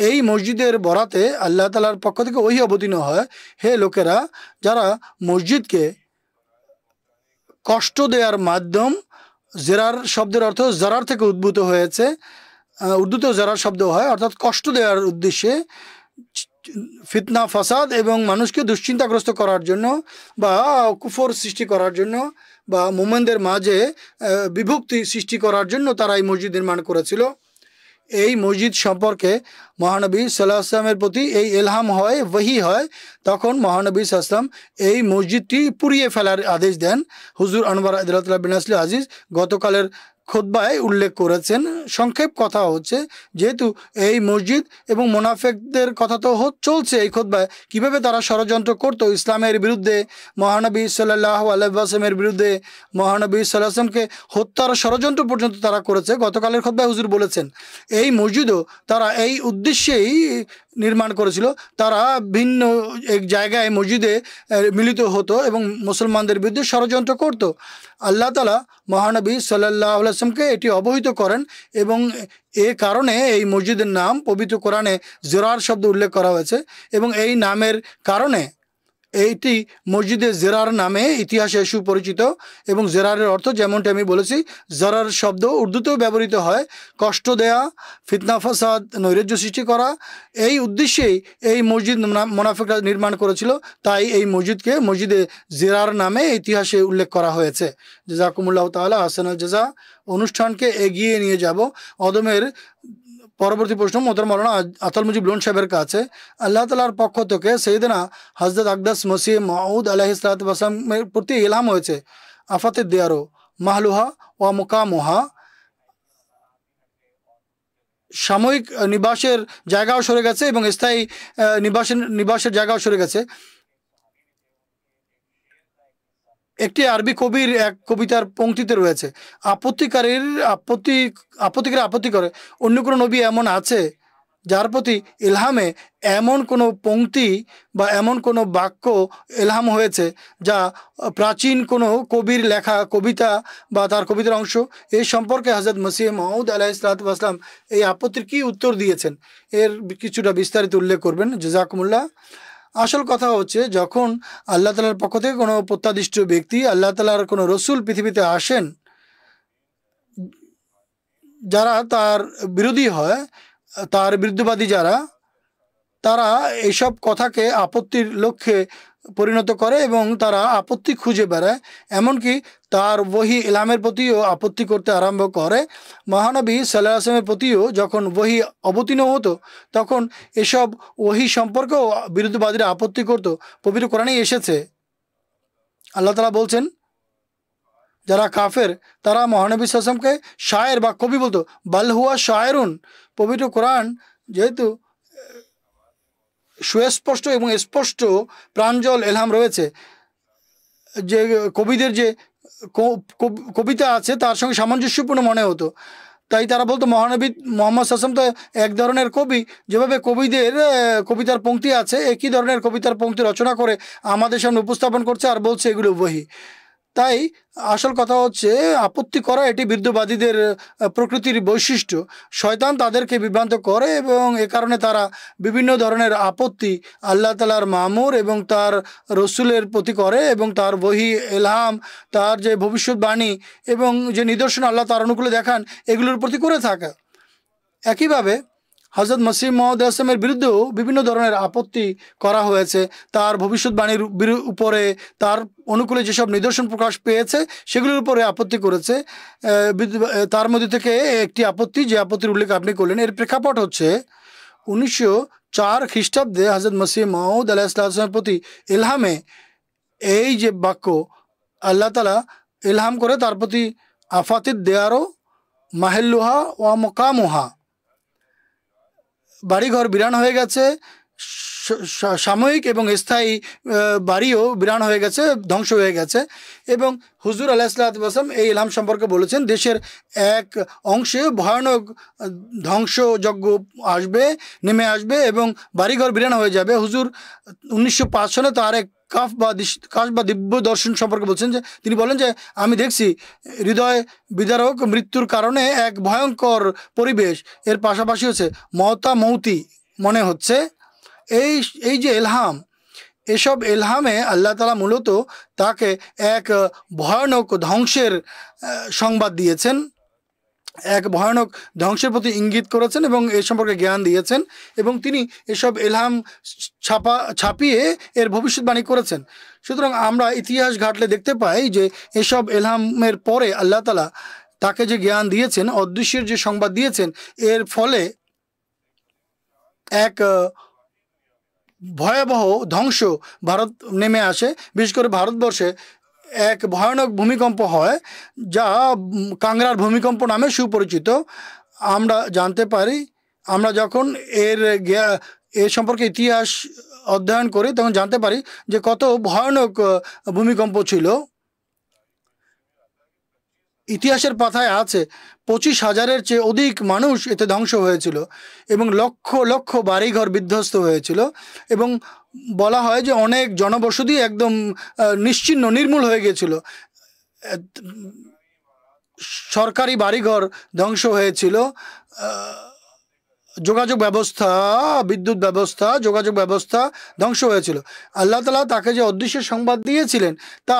এই মসজিদের বরাতে আল্লাহ তাআলার পক্ষ থেকে ওহী অবতীর্ণ হয়, হে লোকেরা, যারা মসজিদকে কষ্ট দেওয়ার মাধ্যম, জেরার শব্দের অর্থ জারার থেকে উদ্ভূত হয়েছে, উর্দুতেও জারার শব্দ হয়, অর্থাৎ কষ্ট দেওয়ার উদ্দেশ্যে, ফিতনা ফাসাদ এবং মানুষকে দুশ্চিন্তাগ্রস্ত করার জন্য বা কুফর সৃষ্টি করার জন্য বা মোমেনদের মাঝে বিভক্তি সৃষ্টি করার জন্য তারা এই মসজিদ নির্মাণ করেছিল। এই মসজিদ সম্পর্কে মহানবী সাল্লাল্লাহু আলাইহি ওয়াসাল্লামের প্রতি এই ইলহাম হয়, ওহী হয়, তখন মহানবী সাল্লাল্লাহু আলাইহি ওয়াসাল্লাম এই মসজিদটি পুড়িয়ে ফেলার আদেশ দেন। হুজুর আনওয়ার আদিলাতুল্লাহ বিন আসলি আজিজ গতকালের খুতবায় উল্লেখ করেছেন। সংক্ষেপ কথা হচ্ছে, যেহেতু এই মসজিদ এবং মুনাফিকদের কথা তো চলছে এই খুতবায়, কিভাবে তারা ষড়যন্ত্র করত ইসলামের বিরুদ্ধে, মহানবী সাল্লাল্লাহু আলাইহি ওয়াসাল্লামের বিরুদ্ধে, মহানবী সাল্লাল্লাহু আলাইহি ওয়াসাল্লামকে হত্যার ষড়যন্ত্র পর্যন্ত তারা করেছে। গতকালের খুতবায় হুজুর বলেছেন এই মসজিদও তারা এই উদ্দেশ্যেই নির্মাণ করেছিল। তারা ভিন্ন এক জায়গায় মসজিদে মিলিত হতো এবং মুসলমানদের বিরুদ্ধে ষড়যন্ত্র করত। আল্লাহ তাআলা মহানবী সাল্লাল্লাহু আলাইহি ওয়াসাল্লামকে এটি অবহিত করেন এবং এ কারণে এই মসজিদের নাম পবিত্র কোরআনে জিরার শব্দ উল্লেখ করা হয়েছে এবং এই নামের কারণে এইটি মসজিদে জেরার নামে ইতিহাসে সুপরিচিত। এবং জেরারের অর্থ যেমনটি আমি বলেছি, জরার শব্দ উর্দুতেও ব্যবহৃত হয়, কষ্ট দেয়া, ফিতনা ফাসাদ, নৈরাজ্য সৃষ্টি করা। এই উদ্দেশ্যেই এই মসজিদ মুনাফিকরা নির্মাণ করেছিল, তাই এই মসজিদকে মসজিদে জেরার নামে ইতিহাসে উল্লেখ করা হয়েছে। জাযাকুমুল্লাহু তাআলা আহসানুল জাযা। অনুষ্ঠানকে এগিয়ে নিয়ে যাব। অদমের পরবর্তী প্রশ্ন মোহতারাম মাওলানা আতাল মুজিব লোন সাহেবের কাছে। আল্লাহ তাআলার পক্ষ থেকে সৈয়দনা হযরত আকদাস মসিহ মাউদ আলাইহিস সালাতু ওয়াস সালামের প্রতি ইলহাম হয়েছে আফাতে দিয়ারো মাহলুহা ওয়া মুকামুহা, সাময়িক নিবাসের জায়গাও সরে গেছে এবং স্থায়ী নিবাসের জায়গাও সরে গেছে। একটি আরবি কবির এক কবিতার পংক্তিতে রয়েছে, আপত্তিকারী আপত্তি করে অন্য কোনো নবী এমন আছে যার প্রতি ইলহামে এমন কোনো পংক্তি বা এমন কোনো বাক্য ইলহাম হয়েছে যা প্রাচীন কোনো কবির লেখা কবিতা বা তার কবিতার অংশ। এই সম্পর্কে হযরত মসিহ মাউদ আলাইহিস সালাতু ওয়াস সালাম এই আপত্তির কি উত্তর দিয়েছেন, এর কিছুটা বিস্তারিত উল্লেখ করবেন। জাযাকুমুল্লাহ। আসল কথা হচ্ছে, যখন আল্লাহ তাআলার পক্ষ থেকে কোনো প্রত্যাদিষ্ট ব্যক্তি, আল্লাহ তাআলার কোনো রসুল পৃথিবীতে আসেন, যারা তার বিরোধী হয়, তার বিরুদ্ধবাদী যারা, তারা এইসব কথাকে আপত্তির লক্ষ্যে পরিণত করে এবং তারা আপত্তি খুঁজে বেড়ায়, এমনকি তার ওহী ইলহামের প্রতিও আপত্তি করতে আরম্ভ করে। মহানবী সাল্লাল্লাহু আলাইহি ওয়াসাল্লামের প্রতিও যখন ওহী অবতীর্ণ হতো, তখন এসব ওহী সম্পর্কেও বিরুদ্ধবাদীরা আপত্তি করত। পবিত্র কোরআনেই এসেছে, আল্লাহ তাআলা বলছেন, যারা কাফের তারা মহানবী সাল্লাল্লাহু আলাইহি ওয়াসাল্লামকে শায়ের বা কবি বলতো, বাল হুয়া শায়েরুন। পবিত্র কোরআন যেহেতু সুস্পষ্ট এবং স্পষ্ট প্রাঞ্জল ইলহাম রয়েছে, যে কবিদের যে কবিতা আছে তার সঙ্গে সামঞ্জস্যপূর্ণ মনে হতো, তাই তারা বলতো মহানবী মুহাম্মদ সাল্লাল্লাহু আলাইহি ওয়াসাল্লাম তো এক ধরনের কবি, যেভাবে কবিদের কবিতার পংক্তি আছে একই ধরনের কবিতার পংক্তি রচনা করে আমাদের সামনে উপস্থাপন করছে আর বলছে এগুলো ওহী। তাই আসল কথা হচ্ছে, আপত্তি করা এটি বিরুদ্ধবাদীদের প্রকৃতির বৈশিষ্ট্য। শয়তান তাদেরকে বিভ্রান্ত করে এবং এ কারণে তারা বিভিন্ন ধরনের আপত্তি আল্লাহ তাআলার মামুর এবং তার রসুলের প্রতি করে এবং তার ওহী ইলহাম, তার যে ভবিষ্যৎবাণী এবং যে নিদর্শন আল্লাহ তার অনুকূলে দেখান, এগুলোর প্রতি করে থাকে। একইভাবে হযরত মসিহ মাউদ আলাইহিস সালামের বিরুদ্ধেও বিভিন্ন ধরনের আপত্তি করা হয়েছে। তার ভবিষ্যৎবাণীর উপরে, তার অনুকূলে যেসব নিদর্শন প্রকাশ পেয়েছে সেগুলোর উপরে আপত্তি করেছে। তার মধ্যে থেকে একটি আপত্তি, যে আপত্তির উল্লেখ আপনি করলেন, এর প্রেক্ষাপট হচ্ছে 1904 খ্রিস্টাব্দে হযরত মসিহ মাউদ আলাইহিস সালামের প্রতি ইলহামে এই যে বাক্য আল্লাহ তাআলা ইলহাম করে তার প্রতি আফাতিদ দিয়ারো মাহিল্লুহা ওয়া মুকামুহা, বাড়িঘর বিরান হয়ে গেছে, সাময়িক এবং স্থায়ী বাড়িও বিরান হয়ে গেছে, ধ্বংস হয়ে গেছে। এবং হুজুর আলাইহিসসালাম এই ইলহাম সম্পর্কে বলেছেন, দেশের এক অংশে ভয়ানক ধ্বংসযজ্ঞ নেমে আসবে এবং বাড়িঘর বিরান হয়ে যাবে। হুজুর 1905 সালে তার এক কাফ বা দিব্য দর্শন সম্পর্কে বলছেন, যে তিনি বলেন যে আমি দেখছি হৃদয় বিদারক মৃত্যুর কারণে এক ভয়ঙ্কর পরিবেশ, এর পাশাপাশি হচ্ছে মৌতি মনে হচ্ছে। এই যে এলহাম, এসব এলহামে আল্লাহ তাআলা মূলত তাকে এক ভয়ানক ধ্বংসের সংবাদ দিয়েছেন, এক ভয়ানক ধ্বংসের প্রতি ইঙ্গিত করেছেন এবং এ সম্পর্কে জ্ঞান দিয়েছেন, এবং তিনি এসব এলহাম ছাপিয়ে এর ভবিষ্যৎবাণী করেছেন। সুতরাং আমরা ইতিহাস ঘাটলে দেখতে পাই যে এসব এলহামের পরে আল্লাহ তাআলা তাকে যে জ্ঞান দিয়েছেন, অদৃশ্যের যে সংবাদ দিয়েছেন, এর ফলে এক ভয়াবহ ধ্বংস ভারত নেমে আসে। বিশেষ করে ভারতবর্ষে এক ভয়ানক ভূমিকম্প হয়, যা কাংড়ার ভূমিকম্প নামে সুপরিচিত। আমরা জানতে পারি, আমরা যখন এর সম্পর্কে ইতিহাস অধ্যয়ন করি তখন জানতে পারি যে কত ভয়ানক ভূমিকম্প ছিল। ইতিহাসের পাতায় আছে 25,000-এর চেয়ে অধিক মানুষ এতে ধ্বংস হয়েছিল এবং লক্ষ লক্ষ বাড়িঘর বিধ্বস্ত হয়েছিল, এবং বলা হয় যে অনেক জনবসতি একদম নিশ্চিহ্ন নির্মূল হয়ে গিয়েছিল। সরকারি বাড়িঘর ধ্বংস হয়েছিল, যোগাযোগ ব্যবস্থা, বিদ্যুৎ ব্যবস্থা, যোগাযোগ ব্যবস্থা ধ্বংস হয়েছিল। আল্লাহ তাআলা তাকে যে অদৃশ্যের সংবাদ দিয়েছিলেন তা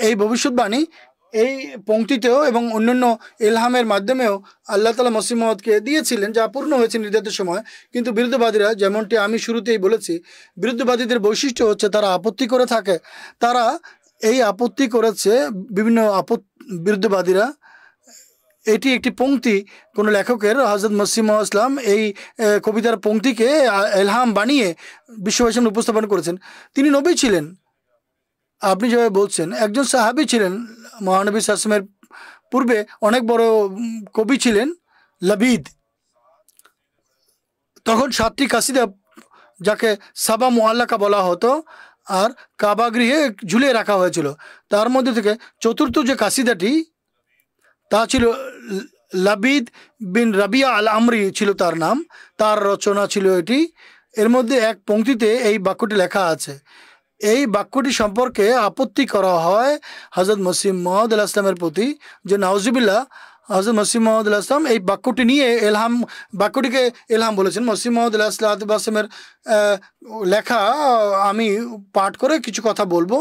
এই ভবিষ্যৎবাণী এই পংক্তিতেও এবং অন্যান্য ইলহামের মাধ্যমেও আল্লাহ তাআলা মসিহ মউদকে দিয়েছিলেন, যা পূর্ণ হয়েছে নির্ধারিত সময়। কিন্তু বিরুদ্ধবাদীরা, যেমনটি আমি শুরুতেই বলেছি, বিরুদ্ধবাদীদের বৈশিষ্ট্য হচ্ছে তারা আপত্তি করে থাকে। তারা এই আপত্তি করেছে বিভিন্ন বিরুদ্ধবাদীরা। এটি একটি পংক্তি কোনো লেখকের, হযরত মসিহ মাউদ ইসলাম এই কবিতার পংক্তিকে ইলহাম বানিয়ে বিশ্ববাসীর সামনে উপস্থাপন করেছেন। তিনি নবী ছিলেন, আপনি যেভাবে বলছেন, একজন সাহাবী ছিলেন, মহানবী সাল্লাল্লাহু আলাইহি ওয়াসাল্লামের পূর্বে অনেক বড় কবি ছিলেন লাবিদ। তখন 7টি কাসিদা, যাকে সাবা মুআল্লাকা বলা হতো, আর কাবা গৃহে ঝুলিয়ে রাখা হয়েছিল। তার মধ্যে থেকে চতুর্থ যে কাসিদাটি, তা ছিল লাবিদ বিন রাবিয়া আল আমরি ছিল তার নাম, তার রচনা ছিল এটি। এর মধ্যে এক পংক্তিতে এই বাক্যটি লেখা আছে। এই বাক্যটি সম্পর্কে আপত্তি করা হয় হযরত মসিহ মাউদ আলাইহিস সালামের প্রতি, যে নাউজুবিল্লাহ, হযরত মসিহ মাউদ আলাইহিস সালাম এই বাক্যটি নিয়ে বাক্যটিকে ইলহাম বলেছেন। মসিহ মাউদ আলাইহিস সালামের লেখা আমি পাঠ করে কিছু কথা বলবো,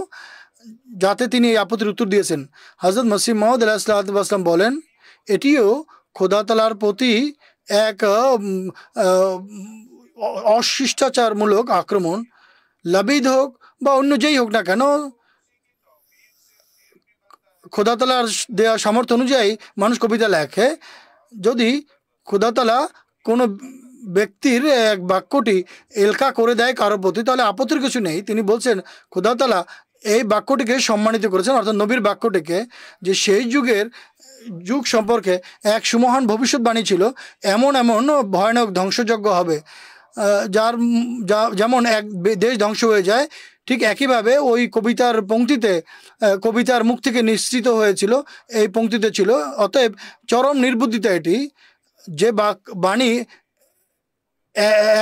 যাতে তিনি এই আপত্তির উত্তর দিয়েছেন। হযরত মসিহ মাউদ আলাইহিস সালাম বলেন, এটিও খোদা তাআলার প্রতি এক অশিষ্টাচারমূলক আক্রমণ। লাবিদ হোক বা অন্য যেই হোক না কেন, খোদা তাআলার দেওয়া সামর্থ্য অনুযায়ী মানুষ কবিতা লেখে। যদি খোদা তাআলা কোনো ব্যক্তির এক বাক্যটি এলকা করে দেয় কারো প্রতি, তাহলে আপত্তির কিছু নেই। তিনি বলছেন খোদা তাআলা এই বাক্যটিকে সম্মানিত করেছেন, অর্থাৎ নবীর বাক্যটিকে, যে সেই যুগ সম্পর্কে এক সুমহান ভবিষ্যৎবাণী ছিল, এমন ভয়ানক ধ্বংসযজ্ঞ হবে, যেমন এক দেশ ধ্বংস হয়ে যায়, ঠিক একইভাবে ওই কবিতার পংক্তিতে, কবিতার মুখ থেকে নিঃসৃত হয়েছিল, এই পংক্তিতে ছিল। অতএব চরম নির্বুদ্ধিতা এটি, যে বাণী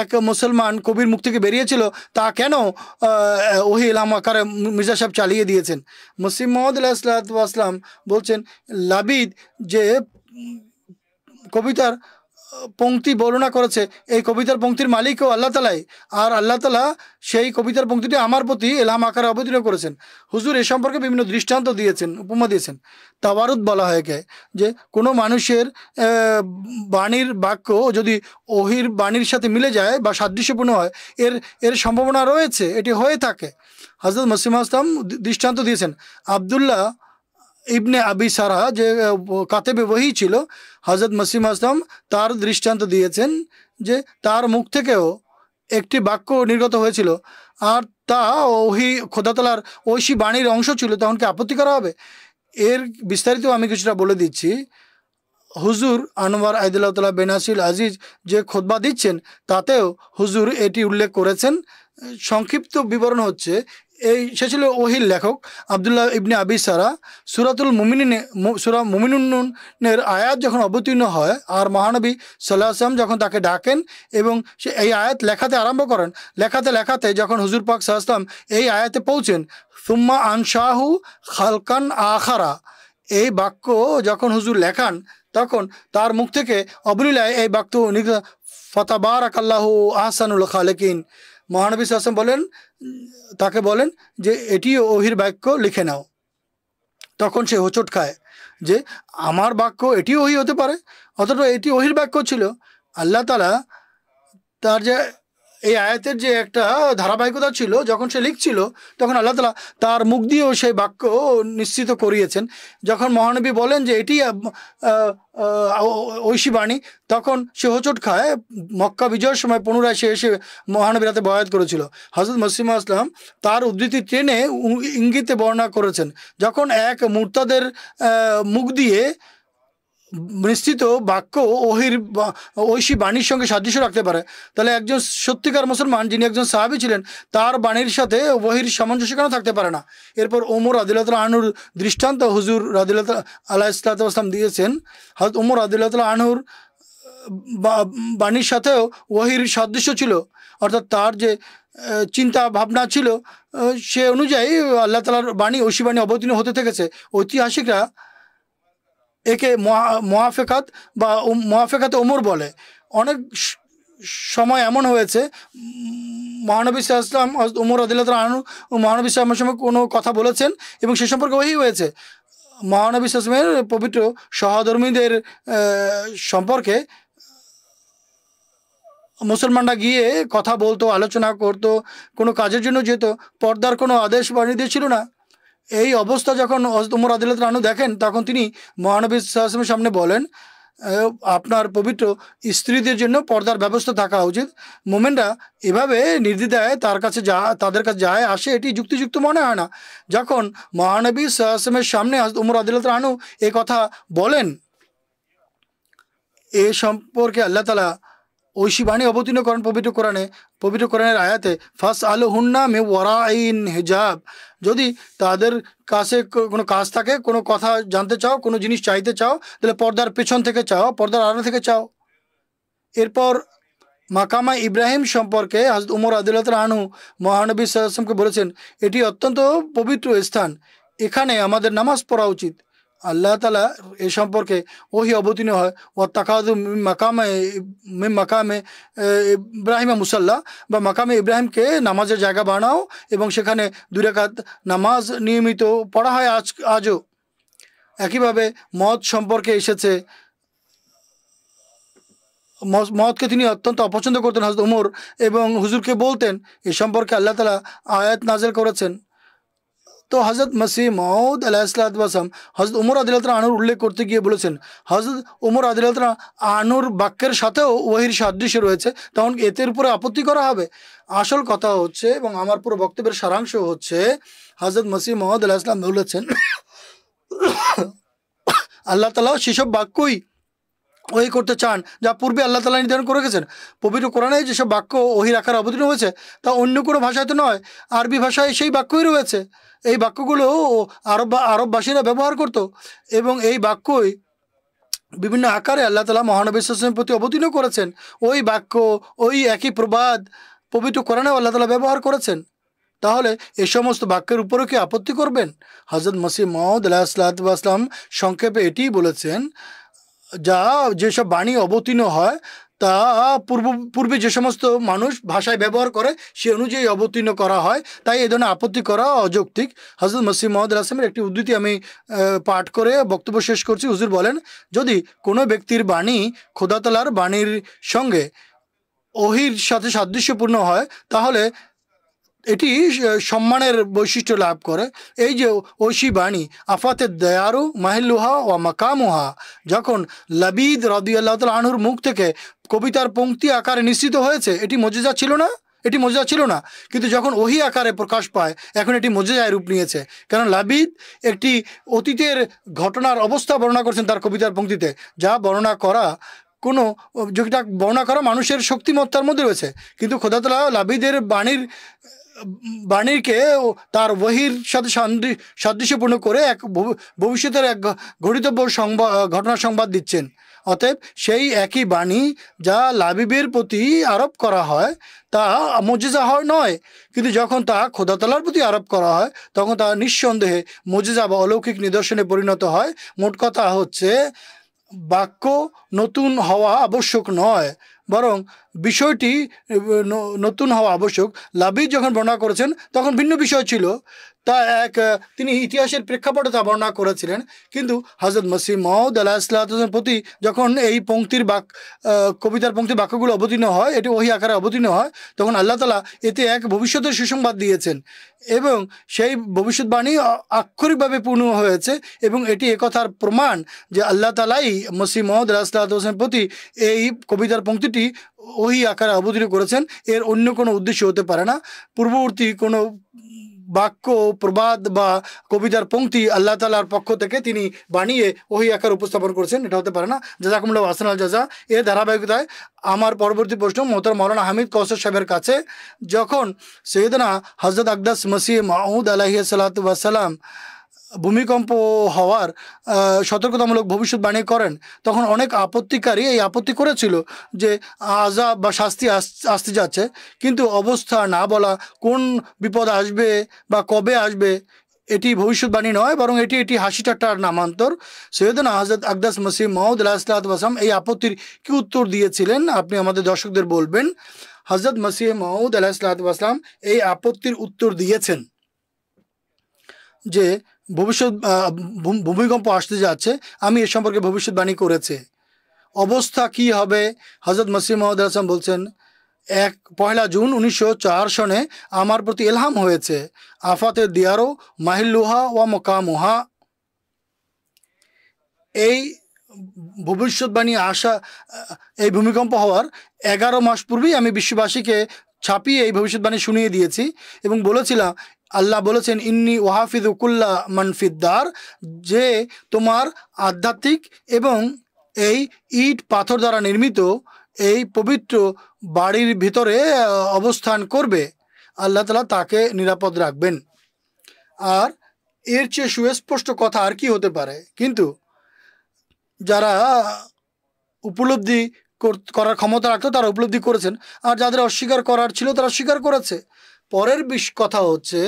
এক মুসলমান কবির মুখ থেকে বেরিয়েছিল, তা কেন ওহী ইলহাম আকারে মির্জা সাহেব চালিয়ে দিয়েছেন। মসিহ মাউদ আলাইহিস সালাম বলছেন, লাবিদ যে কবিতার পংক্তি বর্ণনা করেছে, এই কবিতার পংক্তির মালিকও আল্লাহ তাআলাই, আর আল্লাহ তাআলা সেই কবিতার পংক্তিটি আমার প্রতি ইলহাম আকারে অবতীর্ণ করেছেন। হুজুর এ সম্পর্কে বিভিন্ন দৃষ্টান্ত দিয়েছেন, উপমা দিয়েছেন। তাওয়ারুদ বলা হয় একে, যে কোনো মানুষের বাণীর বাক্য যদি ওহির বাণীর সাথে মিলে যায় বা সাদৃশ্যপূর্ণ হয়, এর সম্ভাবনা রয়েছে, এটি হয়ে থাকে। হযরত মসিহ মাউদ ইসলাম দৃষ্টান্ত দিয়েছেন। আবদুল্লাহ ইবনে আবি সারা, যে কাতেবে ওহী ছিল, হযরত মসিহ মাউদ ইসলাম তার দৃষ্টান্ত দিয়েছেন যে তার মুখ থেকেও একটি বাক্য নির্গত হয়েছিল, আর তা ওহী খোদা তাআলার ঐশী বাণীর অংশ ছিল, তখন কি আপত্তি করা হবে? এর বিস্তারিত আমি কিছুটা বলে দিচ্ছি। হুজুর আনোয়ার আইদুল্লাহ তাআলা বেনাসিল আজিজ যে খুতবা দিচ্ছেন তাতেও হুজুর এটি উল্লেখ করেছেন। সংক্ষিপ্ত বিবরণ হচ্ছে, সে ছিল ওহির লেখক আবদুল্লাহ ইবনে আবি সারা। সূরা মুমিনুনের আয়াত যখন অবতীর্ণ হয় আর মহানবী সাল্লাল্লাহু আলাইহি ওয়াসাল্লাম যখন তাকে ডাকেন এবং সে এই আয়াত লেখাতে আরম্ভ করেন, লেখাতে যখন হুজুর পাক সাল্লাল্লাহু আলাইহি ওয়াসাল্লাম এই আয়াতে পৌঁছেন, সুম্মা আনশাহু খালকান আখারা, এই বাক্য যখন হুজুর লেখান তখন তার মুখ থেকে অবলীলায় এই বাক্য ফাতাবারাকাল্লাহু আহসানুল খালিকিন। মহানবী সাল্লাল্লাহু আলাইহি ওয়াসাল্লাম বলেন, তাকে বলেন যে এটি ওহির বাক্য লিখে নাও। তখন সে হোঁচট খায় যে আমার বাক্য এটি ওহি হতে পারে, অথচ এটি ওহির বাক্য ছিল। আল্লাহ তাআলা তার যে এই আয়াতের যে একটা ধারাবাহিকতা ছিল, যখন সে লিখছিল তখন আল্লাহ তাআলা তার মুখ দিয়েও সেই বাক্য নিশ্চিত করিয়েছেন। যখন মহানবী বলেন যে এটি ঐশী বাণী, তখন সে হোঁচট খায়। মক্কা বিজয়ের সময় পুনরায় সে এসে মহানবীর হাতে বয়াত করেছিল। হযরত মসিহ মাউদ ইসলাম তার উদ্ধৃতি টেনে ইঙ্গিতে বর্ণনা করেছেন, যখন এক মুরতাদের মুখ দিয়ে নিশ্চিত বাক্য ঐশী বাণীর সঙ্গে সাদৃশ্য রাখতে পারে, তাহলে একজন সত্যিকার মুসলমান যিনি একজন সাহাবী ছিলেন তার বাণীর সাথে ওহির সামঞ্জস্য কেন থাকতে পারে না। এরপর ওমর রাদিয়াল্লাহু তাআলা আনহুর দৃষ্টান্ত হুজুর রাদিয়াল্লাহু তাআলা আলাইহিস সালাম দিয়েছেন। হযরত ওমর রাদিয়াল্লাহু তাআলা আনহুর বাণীর সাথেও ওহির সাদৃশ্য ছিল, অর্থাৎ তার যে চিন্তা ভাবনা ছিল সে অনুযায়ী আল্লাহ তাআলার বাণী ঐশী বাণী অবতীর্ণ হতে থেকেছে। ঐতিহাসিকরা একে মুআফাকাত বা মুআফাকাতে ওমর বলে। অনেক সময় এমন হয়েছে মহানবী সাল্লাল্লাহু আলাইহি ওয়াসাল্লাম হযরত ওমর রাদিয়াল্লাহু তাআলা আনহু মহানবী সাল্লাল্লাহু আলাইহি ওয়াসাল্লামের কোনো কথা বলেছেন এবং সে সম্পর্কে ওহী হয়েছে। মহানবী সাল্লাল্লাহু আলাইহি ওয়াসাল্লামের পবিত্র সহধর্মীদের সম্পর্কে মুসলমানরা গিয়ে কথা বলতো, আলোচনা করতো, কোনো কাজের জন্য যেত, পর্দার কোনো আদেশ বাণী ছিল না। এই অবস্থা যখন হযরত ওমর রাদিয়াল্লাহু তাআলা আনহু দেখেন, তখন তিনি মহানবী সাল্লাল্লাহু আলাইহি ওয়াসাল্লামের সামনে বলেন, আপনার পবিত্র স্ত্রীদের জন্য পর্দার ব্যবস্থা থাকা উচিত। মোমেনরা এভাবে নির্দ্বিধায় তাদের কাছে যায় আসে, এটি যুক্তিযুক্ত মনে হয় না। যখন মহানবী সাল্লাল্লাহু আলাইহি ওয়াসাল্লামের সামনে হযরত ওমর রাদিয়াল্লাহু তাআলা আনহু এই কথা বলেন, এ সম্পর্কে আল্লাহ তাআলা ঐশী বাণী অবতীর্ণ করেন পবিত্র কোরআনের আয়াতে, ফাস আলহুন্না মে ওয়ারাইন হিজাব, যদি তাদের কাছে কোনো কাজ থাকে, কোনো কথা জানতে চাও, কোনো জিনিস চাইতে চাও, তাহলে পর্দার পেছন থেকে চাও, পর্দার আড়াল থেকে চাও। এরপর মাকামা ইব্রাহিম সম্পর্কে হযরত ওমর রাদিয়াল্লাহু তাআলা আনহু মহানবী সাল্লাল্লাহু আলাইহি ওয়াসাল্লামকে বলেছেন, এটি অত্যন্ত পবিত্র স্থান, এখানে আমাদের নামাজ পড়া উচিত। আল্লাহ তাআলা এ সম্পর্কে ওহী অবতীর্ণ হয়, ওয়াত্তাখাযু মিন মাকামে ইব্রাহিম মুসাল্লা, বা মাকামে ইব্রাহিমকে নামাজের জায়গা বানাও এবং সেখানে 2 রাকাত নামাজ নিয়মিত পড়া হয় আজও। একইভাবে মদ সম্পর্কে এসেছে, মদকে তিনি অত্যন্ত অপছন্দ করতেন হযরত ওমর, এবং হুজুরকে বলতেন। এ সম্পর্কে আল্লাহ তাআলা আয়াত নাযিল করেছেন। তো হযরত মসিহ মাউদ আলাইহিসসালাতু ওয়াসালাম হযরত ওমর রাদিয়াল্লাহু তাআলা আনহুর উল্লেখ করতে গিয়ে বলেছেন, হযরত ওমর রাদিয়াল্লাহু তাআলা আনহুর বাক্যের সাথেও ওহীর সাদৃশ্য রয়েছে, তখন এর উপরে আপত্তি করা হবে? আসল কথা হচ্ছে, এবং আমার পুরো বক্তব্যের সারাংশ হচ্ছে, হযরত মসিহ মাউদ আলাইহিস সালাম বলেছেন আল্লাহ তাআলা সেসব বাক্যই ওহী করতে চান যা পূর্বে আল্লাহ তাআলা নির্ধারণ করে গেছেন। পবিত্র কোরআনে যেসব বাক্য ওহীর আকারে অবতীর্ণ হয়েছে তা অন্য কোনো ভাষায় তো নয়, আরবি ভাষায় সেই বাক্যই রয়েছে। এই বাক্যগুলো আরববাসীরা ব্যবহার করত, এবং এই বাক্যই বিভিন্ন আকারে আল্লাহ তাআলা মহানবী সাল্লাল্লাহু আলাইহি ওয়াসাল্লামের প্রতি অবতীর্ণ করেছেন। ওই বাক্য, ওই একই প্রবাদ পবিত্র কোরআনেও আল্লাহ তাআলা ব্যবহার করেছেন। তাহলে এই সমস্ত বাক্যের উপরেও কি আপত্তি করবেন? হযরত মসিহ মাউদ আলাইহিসসালাতু ওয়াসসালাম সংক্ষেপে এটিই বলেছেন, যেসব বাণী অবতীর্ণ হয় তা পূর্বে যে সমস্ত মানুষ ভাষায় ব্যবহার করে সে অনুযায়ী অবতীর্ণ করা হয়, তাই এই ধরনের আপত্তি করা অযৌক্তিক। হযরত মসিহ মাউদ আলাইহিস সালামের একটি উদ্ধৃতি আমি পাঠ করে বক্তব্য শেষ করছি। হুজুর বলেন, যদি কোনো ব্যক্তির বাণী খোদা তাআলার বাণীর সঙ্গে ওহীর সাথে সাদৃশ্যপূর্ণ হয় তাহলে এটি সম্মানের বৈশিষ্ট্য লাভ করে। এই যে ঐশী বাণী আফাতে দয়ারু মাহিল্লুহা ও মাকামুহা, যখন লাবিদ রাদিয়াল্লাহু তাআলা আনহুর মুখ থেকে কবিতার পংক্তি আকারে নিশ্চিত হয়েছে, এটি মুজিজা ছিল না? এটি মোজেজা ছিল না, কিন্তু যখন ওহি আকারে প্রকাশ পায় এখন এটি মোজেজায় রূপ নিয়েছে। কারণ লাবিদ একটি অতীতের ঘটনার অবস্থা বর্ণনা করছেন তার কবিতার পংক্তিতে, যা বর্ণনা করা যেটা বর্ণনা করা মানুষের শক্তিমত্তার মধ্যে রয়েছে, কিন্তু খোদা তাআলা লাবিদের বাণীকে তার ওহির সাথে সাদৃশ্যপূর্ণ করে এক ভবিষ্যতের এক ঘটিতব্য ঘটনার সংবাদ দিচ্ছেন। অতএব সেই একই বাণী যা লাবিবের প্রতি আরোপ করা হয় তা মুজিজা হয় নয়, কিন্তু যখন তা খোদা তাআলার প্রতি আরোপ করা হয় তখন তা নিঃসন্দেহে মুজিজা বা অলৌকিক নিদর্শনে পরিণত হয়। মোট কথা হচ্ছে বাক্য নতুন হওয়া আবশ্যক নয়, বরং বিষয়টি নতুন হওয়া আবশ্যক। লাবিদ যখন বর্ণনা করেছেন তখন ভিন্ন বিষয় ছিল, তা তিনি ইতিহাসের প্রেক্ষাপটে তা বর্ণনা করেছিলেন। কিন্তু হযরত মসিহ মাউদ আলাইহিসসালামের প্রতি যখন এই কবিতার পংক্তির বাক্যগুলো অবতীর্ণ হয়, এটি ওহী আকারে অবতীর্ণ হয়, তখন আল্লাহ তাআলা এতে এক ভবিষ্যতের সুসংবাদ দিয়েছেন এবং সেই ভবিষ্যৎবাণী আক্ষরিকভাবে পূর্ণ হয়েছে। এবং এটি একথার প্রমাণ যে আল্লাহ তাআলাই মসিহ মাউদ আলাইহিসসালামের প্রতি এই কবিতার পংক্তিটি ওহী আকারে অবতীর্ণ করেছেন। এর অন্য কোনো উদ্দেশ্য হতে পারে না। পূর্ববর্তী কোনো বাক্য, প্রবাদ বা কবিতার পংক্তি আল্লাহ তাআলার পক্ষ থেকে তিনি বানিয়ে ওহী আকারে উপস্থাপন করেছেন, এটা হতে পারে না। জাযাকুমুল্লাহু আহসানাল জাযা। এর ধারাবাহিকতায় আমার পরবর্তী প্রশ্ন মোহতারাম মাওলানা হামিদ কৌসার সাহেবের কাছে। যখন সৈয়দনা হযরত আকদাস মসিহ মাউদ আলাইহিস সালাতু ওয়াস সালাম ভূমিকম্প হওয়ার সতর্কতামূলক ভবিষ্যৎবাণী করেন, তখন অনেক আপত্তিকারী এই আপত্তি করেছিল যে আযাব বা শাস্তি আসতে যাচ্ছে, কিন্তু অবস্থা না বলা কোন বিপদ আসবে বা কবে আসবে এটি ভবিষ্যৎবাণী নয়, বরং এটি হাসি ঠাট্টার নামান্তর। সৈয়দনা হযরত আকদাস মসিহ মাউদ আলাইহিসসালাতু ওয়াস সালাম এই আপত্তির কি উত্তর দিয়েছিলেন আপনি আমাদের দর্শকদের বলবেন। হযরত মসিহ মাউদ আলাইহিসসালাতু ওয়াস সালাম এই আপত্তির উত্তর দিয়েছেন যে ভূমিকম্প আসতে যাচ্ছে, আমি এ সম্পর্কে ভবিষ্যৎবাণী করেছে। অবস্থা কি হবে? হযরত মসিহ মাউদ আলাইহিস সালাম বলছেন, 1 জুন 1904 সনে আমার প্রতি ইলহাম হয়েছে, আফাতে দিয়ারো মাহিল্লুহা ওয়া মকামুহা। এই ভবিষ্যৎবাণী এই ভূমিকম্প হওয়ার 11 মাস পূর্বেই আমি বিশ্ববাসীকে ছাপিয়ে এই ভবিষ্যৎবাণী শুনিয়ে দিয়েছি এবং বলেছিলাম, আল্লাহ বলেছেন, ইন্নী ওয়াহাফিযু কুল্লা মান ফিদ্দার, যে তোমার আধ্যাত্মিক এবং এই ইট পাথর দ্বারা নির্মিত এই পবিত্র বাড়ির ভিতরে অবস্থান করবে, আল্লাহ তাআলা তাকে নিরাপদ রাখবেন। আর এর চেয়ে সুস্পষ্ট কথা আর কি হতে পারে? কিন্তু যারা উপলব্ধি করার ক্ষমতা রাখতো তারা উপলব্ধি করেছেন, আর যাদের অস্বীকার করার ছিল তারা স্বীকার করেছে। পরের কথা হচ্ছে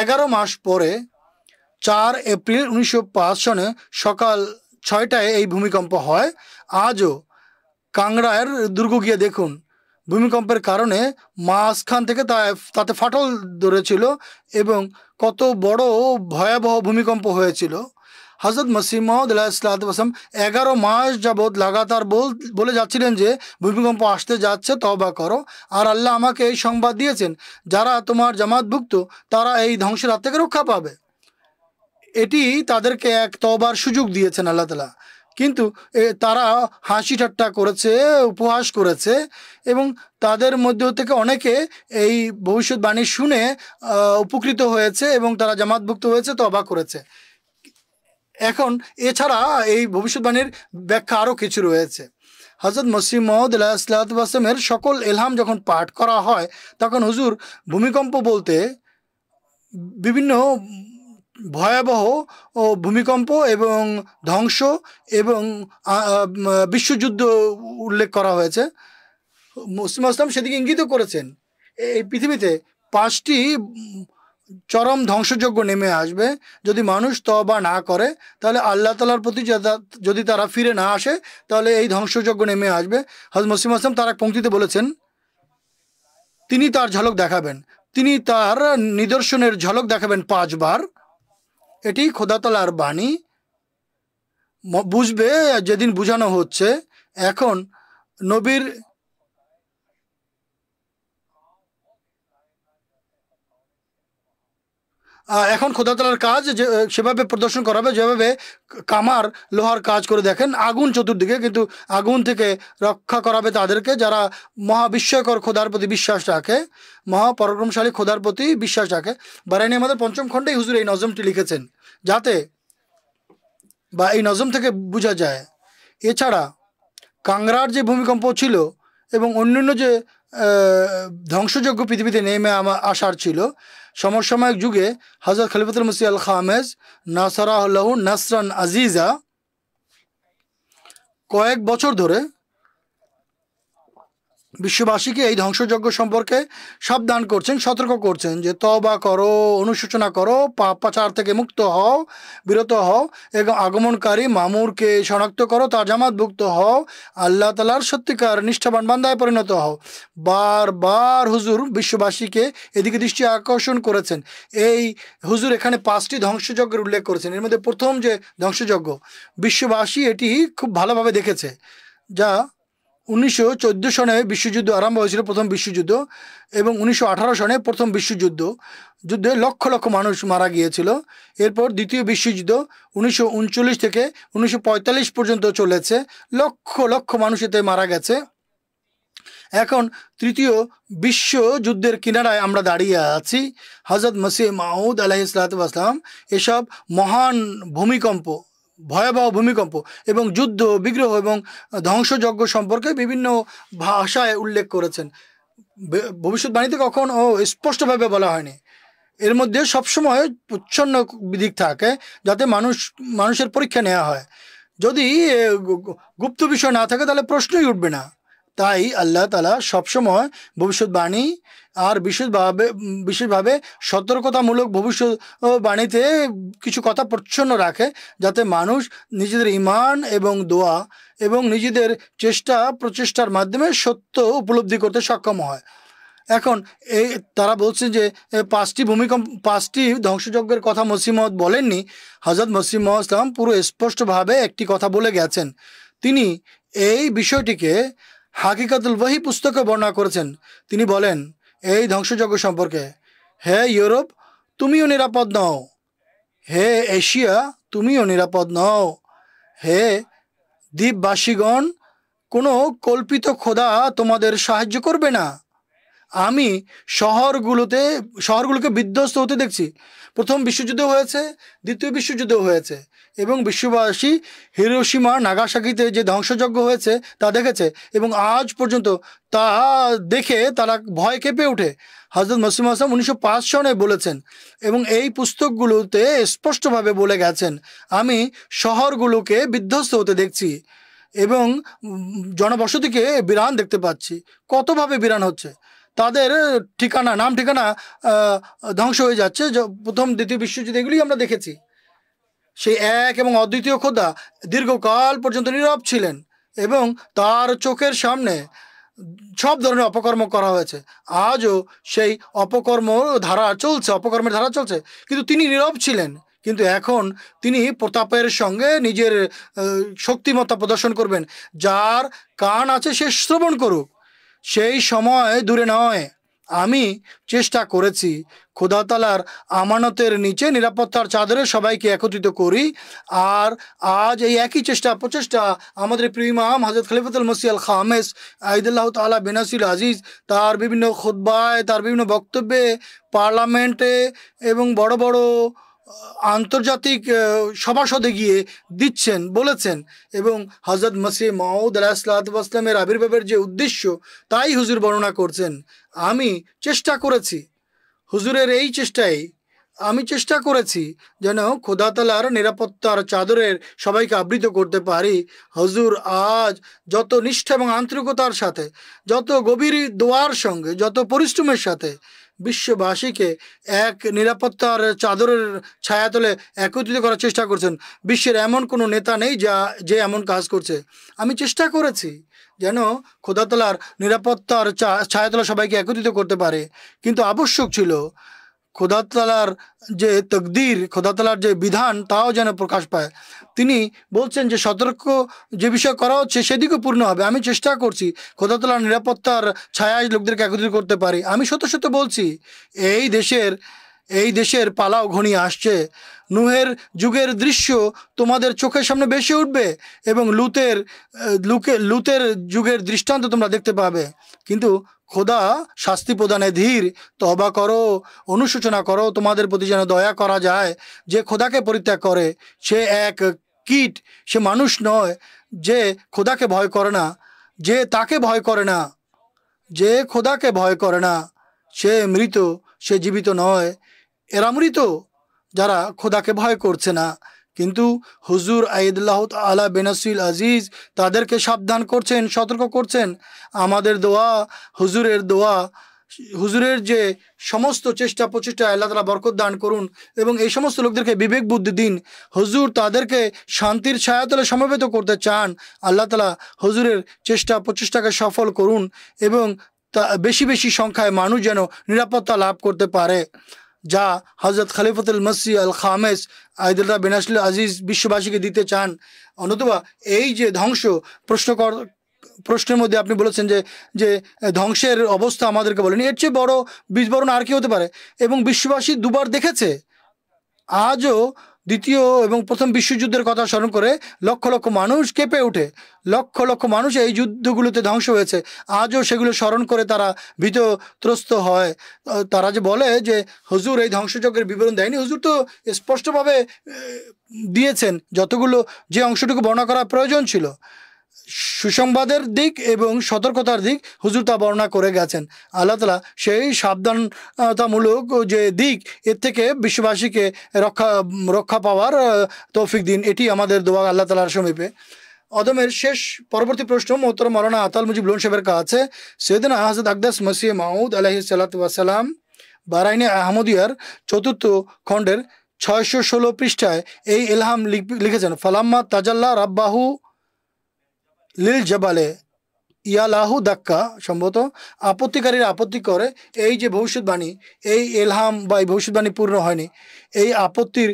11 মাস পরে 4 এপ্রিল 1905 সনে সকাল 6টায় এই ভূমিকম্প হয়। আজও কাংড়ার দুর্গ গিয়ে দেখুন, ভূমিকম্পের কারণে মাঝখান থেকে তাতে ফাটল ধরেছিল এবং কত বড় ভয়াবহ ভূমিকম্প হয়েছিল। হযরত মসিহ মাউদ আলাইহিসসালাতু ওয়াস সালাম 11 মাস যাবৎ লাগাতার বলে যাচ্ছিলেন যে ভূমিকম্প আসতে যাচ্ছে, তওবা করো। আর আল্লাহ আমাকে এই সংবাদ দিয়েছেন, যারা তোমার জামাতভুক্ত তারা এই ধ্বংসের হাত থেকে রক্ষা পাবে। এটি তাদেরকে এক তওবার সুযোগ দিয়েছেন আল্লাহ তাআলা। কিন্তু তারা হাসি ঠাট্টা করেছে, উপহাস করেছে এবং তাদের মধ্য থেকে অনেকে এই ভবিষ্যৎবাণী শুনে উপকৃত হয়েছে এবং তারা জামাতভুক্ত হয়েছে, তওবা করেছে। এখন এছাড়া এই ভবিষ্যৎবাণীর ব্যাখ্যা আরও কিছু রয়েছে। হযরত মসিহ মাউদ আলাইহিসসালাতু ওয়াস সালামের সকল ইলহাম যখন পাঠ করা হয়, তখন হুজুর ভূমিকম্প বলতে বিভিন্ন ভয়াবহ ভূমিকম্প এবং ধ্বংস এবং বিশ্বযুদ্ধ উল্লেখ করা হয়েছে। মুসলিম ইসলাম সেদিকে ইঙ্গিত করেছেন, এই পৃথিবীতে 5টি চরম ধ্বংসযজ্ঞ নেমে আসবে। যদি মানুষ তওবা না করে, তাহলে আল্লাহ তাআলার প্রতি যদি তারা ফিরে না আসে, তাহলে এই ধ্বংসযজ্ঞ নেমে আসবে। হযরত মুসলিম ইসলাম তার এক পংক্তিতে বলেছেন, তিনি তার ঝলক দেখাবেন, তিনি তার নিদর্শনের ঝলক দেখাবেন 5 বার। এটি খোদা তাআলার বাণী। বুঝবে যেদিন বুঝানো হচ্ছে। এখন নবীর এখন খোদা তাআলার কাজ যে সেভাবে প্রদর্শন করাবে, যেভাবে কামার লোহার কাজ করে দেখেন, আগুন চতুর্দিকে, কিন্তু আগুন থেকে রক্ষা করাবে তাদেরকে যারা মহাবিস্ময়কর খোদার প্রতি বিশ্বাস রাখে, মহাপরাক্রমশালী খোদার প্রতি বিশ্বাস রাখে। বারাইনি আমাদের পঞ্চম খণ্ডে হুজুর এই নজমটি লিখেছেন, যাতে বা এই নজম থেকে বোঝা যায়। এছাড়া কাংড়ার যে ভূমিকম্প ছিল এবং অন্যান্য যে ধ্বংসযজ্ঞ পৃথিবীতে নেমে আসার ছিল, সমসাময়িক যুগে হযরত খলিফাতুল মসিহ আল খামেজ নাসারাহু নাসরান আজিজা কয়েক বছর ধরে বিশ্ববাসীকে এই ধ্বংসযজ্ঞ সম্পর্কে সাবধান করছেন, সতর্ক করছেন যে তওবা করো, অনুশোচনা করো, পাপাচার থেকে মুক্ত হও, বিরত হও এবং আগমনকারী মামুরকে শনাক্ত করো, তার জামাতভুক্ত হও, আল্লাহ তাআলার সত্যিকার নিষ্ঠাবান বান্দায় পরিণত হও। বারবার হুজুর বিশ্ববাসীকে এদিকে দৃষ্টি আকর্ষণ করেছেন। এই হুজুর এখানে 5টি ধ্বংসযজ্ঞের উল্লেখ করেছেন। এর মধ্যে প্রথম যে ধ্বংসযজ্ঞ, বিশ্ববাসী এটি খুব ভালোভাবে দেখেছে, যা 1914 সনে বিশ্বযুদ্ধ আরম্ভ হয়েছিল, প্রথম বিশ্বযুদ্ধ, এবং 1918 সনে প্রথম যুদ্ধে লক্ষ লক্ষ মানুষ মারা গিয়েছিল। এরপর দ্বিতীয় বিশ্বযুদ্ধ 1939 থেকে 1945 পর্যন্ত চলেছে, লক্ষ লক্ষ মানুষ এতে মারা গেছে। এখন তৃতীয় বিশ্বযুদ্ধের কিনারায় আমরা দাঁড়িয়ে আছি। হযরত মসিহ মাউদ আলাইহিস সালাতু ওয়াস সালাম এসব মহান ভূমিকম্প, ভয়াবহ ভূমিকম্প এবং যুদ্ধ বিগ্রহ এবং ধ্বংসযজ্ঞ সম্পর্কে বিভিন্ন ভাষায় উল্লেখ করেছেন। ভবিষ্যৎবাণীতে কখনো স্পষ্টভাবে বলা হয়নি। এর মধ্যে সবসময় প্রচ্ছন্ন দিক থাকে, যাতে মানুষের পরীক্ষা নেওয়া হয়। যদি গুপ্ত বিষয় না থাকে তাহলে প্রশ্নই উঠবে না। তাই আল্লাহ তাআলা সবসময় ভবিষ্যৎবাণী আর বিশেষভাবে সতর্কতামূলক ভবিষ্যৎবাণীতে কিছু কথা প্রচ্ছন্ন রাখে, যাতে মানুষ নিজেদের ঈমান এবং দোয়া এবং নিজেদের প্রচেষ্টার মাধ্যমে সত্য উপলব্ধি করতে সক্ষম হয়। এখন তারা বলছে যে 5টি ধ্বংসযজ্ঞের কথা মসিহ মউদ বলেননি। হযরত মসিহ মউদ ইসলাম পুরো স্পষ্টভাবে একটি কথা বলে গেছেন। তিনি এই বিষয়টিকে হাকিকাতুল ওয়াহি পুস্তকে বর্ণনা করেছেন। তিনি বলেন এই ধ্বংসযজ্ঞ সম্পর্কে, হে ইউরোপ তুমিও নিরাপদ নও, হে এশিয়া তুমিও নিরাপদ নও, হে দ্বীপবাসীগণ কোনো কল্পিত খোদা তোমাদের সাহায্য করবে না। আমি শহরগুলোকে বিধ্বস্ত হতে দেখছি। প্রথম বিশ্বযুদ্ধ হয়েছে, দ্বিতীয় বিশ্বযুদ্ধ হয়েছে, এবং বিশ্ববাসী হিরোশিমা নাগাসাকিতে যে ধ্বংসযজ্ঞ হয়েছে তা দেখেছে, এবং আজ পর্যন্ত তা দেখে তারা ভয় কেঁপে ওঠে। হযরত মসিহ মউদ 1905 সনে বলেছেন এবং এই পুস্তকগুলোতে স্পষ্টভাবে বলে গেছেন, আমি শহরগুলোকে বিধ্বস্ত হতে দেখছি এবং জনবসতিকে বিরান দেখতে পাচ্ছি। কতভাবে বিরান হচ্ছে, তাদের নাম ঠিকানা ধ্বংস হয়ে যাচ্ছে। প্রথম দ্বিতীয় বিশ্বযুদ্ধ এগুলি আমরা দেখেছি। সেই এক এবং অদ্বিতীয় খোদা দীর্ঘকাল পর্যন্ত নীরব ছিলেন এবং তার চোখের সামনে সব ধরনের অপকর্ম করা হয়েছে। আজও সেই অপকর্মের ধারা চলছে, কিন্তু তিনি নীরব ছিলেন। কিন্তু এখন তিনি প্রতাপের সঙ্গে নিজের শক্তিমত্তা প্রদর্শন করবেন। যার কান আছে সে শ্রবণ করুক। সেই সময় দূরে নয়। আমি চেষ্টা করেছি খোদা তাআলার আমানতের নিচে নিরাপত্তার চাদরে সবাইকে একত্রিত করি। আর আজ এই একই প্রচেষ্টা আমাদের প্রিয় ইমাম হযরত খলিফাতুল মসিহ আল খামেস আইদুল্লাহ তাআলা বিনাসিল আজিজ তার বিভিন্ন খুতবায়, তার বিভিন্ন বক্তব্যে, পার্লামেন্টে এবং বড় বড় আন্তর্জাতিক সভাসদে গিয়ে বলেছেন। এবং হযরত মসিহ মাউদ আলাইহিস সালাতু ওয়াস সালামের আবির্ভাবের যে উদ্দেশ্য তাই হুজুর বর্ণনা করছেন। আমি চেষ্টা করেছি, হুজুরের এই আমি চেষ্টা করেছি যেন খোদা তাআলার নিরাপত্তার চাদরের সবাইকে আবৃত করতে পারি। হুজুর আজ যত নিষ্ঠা এবং আন্তরিকতার সাথে, যত গভীর দোয়ার সঙ্গে, যত পরিশ্রমের সাথে বিশ্ববাসীকে এক নিরাপত্তার চাদরের ছায়াতলে একত্রিত করার চেষ্টা করছেন। বিশ্বের এমন কোনো নেতা নেই যে এমন কাজ করছে। আমি চেষ্টা করেছি যেন খোদা তাআলার নিরাপত্তার ছায়াতলে সবাইকে একত্রিত করতে পারে, কিন্তু আবশ্যক ছিল খোদা তাআলার যে তকদির, খোদা তাআলার যে বিধান তাও যেন প্রকাশ পায়। তিনি বলছেন যে সতর্ক যে বিষয় করা হচ্ছে সেদিকেও পূর্ণ হবে। আমি চেষ্টা করছি খোদা তাআলার নিরাপত্তার ছায়ায় লোকদেরকে একত্রিত করতে পারি। আমি সত্য বলছি, এই দেশের এই দেশের পালাও ঘনিয়ে আসছে। নুহের যুগের দৃশ্য তোমাদের চোখের সামনে ভেসে উঠবে এবং লুতের যুগের দৃষ্টান্ত তোমরা দেখতে পাবে। কিন্তু খোদা শাস্তি প্রদানে ধীর। তওবা করো, অনুশোচনা করো, তোমাদের প্রতি যেন দয়া করা যায়। যে খোদাকে পরিত্যাগ করে সে এক কীট, সে মানুষ নয়। যে খোদাকে ভয় করে না, যে তাকে ভয় করে না, যে খোদাকে ভয় করে না সে মৃত, সে জীবিত নয়। এরা মৃত যারা খোদাকে ভয় করছে না। কিন্তু হুজুর আইদুল্লাহ তাআলা বেনাসিল আজিজ তাদেরকে সাবধান করছেন, সতর্ক করছেন। আমাদের দোয়া, হুজুরের দোয়া, হুজুরের যে সমস্ত চেষ্টা প্রচেষ্টা আল্লাহ তাআলা বরকত দান করুন এবং এই সমস্ত লোকদেরকে বিবেক বুদ্ধি দিন। হুজুর তাদেরকে শান্তির ছায়াতলে সমবেত করতে চান। আল্লাহ তাআলা হুজুরের চেষ্টা প্রচেষ্টাকে সফল করুন এবং বেশি বেশি সংখ্যায় মানুষ যেন নিরাপত্তা লাভ করতে পারে, যা হযরত খলিফাতুল মসিহ আল খামেস আইদুল্লাহ বেনাসিল আজিজ বিশ্ববাসীকে দিতে চান। অন্যতবা এই যে ধ্বংস প্রশ্নের মধ্যে আপনি বলেছেন যে ধ্বংসের অবস্থা আমাদেরকে বলেন, এর চেয়ে বড় বিস্ফোরণ আর কি হতে পারে? এবং বিশ্ববাসী দুবার দেখেছে। আজও দ্বিতীয় এবং প্রথম বিশ্বযুদ্ধের কথা স্মরণ করে লক্ষ লক্ষ মানুষ কেঁপে ওঠে। লক্ষ লক্ষ মানুষ এই যুদ্ধগুলোতে ধ্বংস হয়েছে। আজও সেগুলো স্মরণ করে তারা ভীতত্রস্ত হয়। তারা যে বলে যে হুজুর এই ধ্বংসযজ্ঞের বিবরণ দেয়নি, হুজুর তো স্পষ্টভাবে দিয়েছেন। যতগুলো যে অংশটুকু বর্ণনা করা প্রয়োজন ছিল, সুসংবাদের দিক এবং সতর্কতার দিক, হুজুর তা বর্ণনা করে গেছেন। আল্লাহ তাআলা সেই সাবধানতামূলক যে দিক, এর থেকে বিশ্ববাসীকে রক্ষা পাওয়ার তৌফিক দিন। এটি আমাদের দোয়া আল্লাহ তাআলার সমীপে। অদমের শেষ পরবর্তী প্রশ্ন মোহতরম মাওলানা আতাল মুজিব লোন সাহেবের কাছে। সৈয়দনা হযরত আকদাস মসিহ মাউদ আলাইহিস সালাতু ওয়াস সালাম বারাইনে আহমদিয়ার ৪র্থ খণ্ডের ৬১৬ পৃষ্ঠায় এই ইলহাম লিখেছেন, ফালাম্মা তাজাল্লা রাব্বাহু লিল জবালে ইয়ালাহু দাক্কা। সম্ভবত আপত্তিকারীরা আপত্তি করে এই যে ভবিষ্যৎবাণী, এই ইলহাম বা এই ভবিষ্যৎবাণী পূর্ণ হয়নি। এই আপত্তির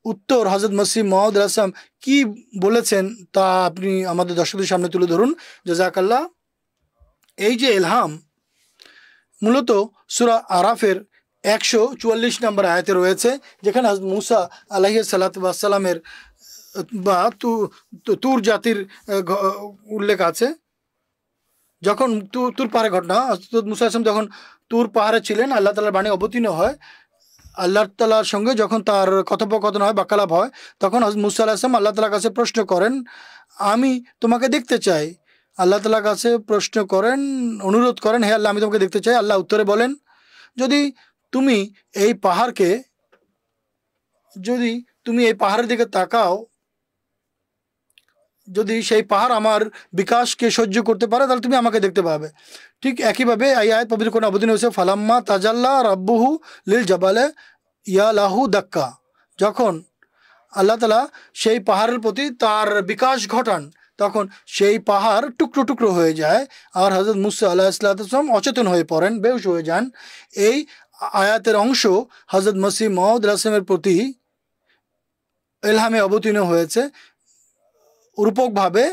উত্তর হযরত মসিহ মাউদ আলাইহিস সালাম কি বলেছেন তা আপনি আমাদের দর্শকদের সামনে তুলে ধরুন। জাযাকাল্লাহ। এই যে ইলহাম মূলত সূরা আরাফের ১৪৪ নম্বর আয়াতে রয়েছে, যেখানে হযরত মুসা আলাইহিস সালাতু ওয়াস সালামের বা তুর জাতির উল্লেখ আছে। যখন তুর পাহাড়ের ঘটনা, হযরত মুসা আলাইহিস সালাম যখন তুর পাহাড়ে ছিলেন, আল্লাহ তাআলার বাণী অবতীর্ণ হয়। আল্লাহ তাআলার সঙ্গে যখন তার কথোপকথন হয়, বাক্যালাপ হয়, তখন হযরত মুসা আলাইহিস সালাম আল্লাহ তাআলার কাছে প্রশ্ন করেন, আমি তোমাকে দেখতে চাই। আল্লাহ তাআলার কাছে প্রশ্ন করেন, অনুরোধ করেন, হে আল্লাহ আমি তোমাকে দেখতে চাই। আল্লাহ উত্তরে বলেন, যদি তুমি এই পাহাড়ের দিকে তাকাও, যদি সেই পাহাড় আমার বিকাশকে সহ্য করতে পারে, তাহলে তুমি আমাকে দেখতে পাবে। ঠিক একইভাবে এই আয়াত পবিত্র কোরআনে অবতীর্ণ হয়েছে, ফালাম্মা তাজাল্লা রাব্বুহু লিল জাবালে ইয়ালাহু দাক্কা। যখন আল্লাহ তাআলা সেই পাহাড়ের প্রতি তার বিকাশ ঘটান, তখন সেই পাহাড় টুকরো টুকরো হয়ে যায় আর হযরত মুসা আলাইহিস সালাম অচেতন হয়ে পড়েন, বেহুশ হয়ে যান। এই আয়াতের অংশ হযরত মসিহ মাউদ আলাইহিস সালামের প্রতি ইলহামে অবতীর্ণ হয়েছে রূপকভাবে,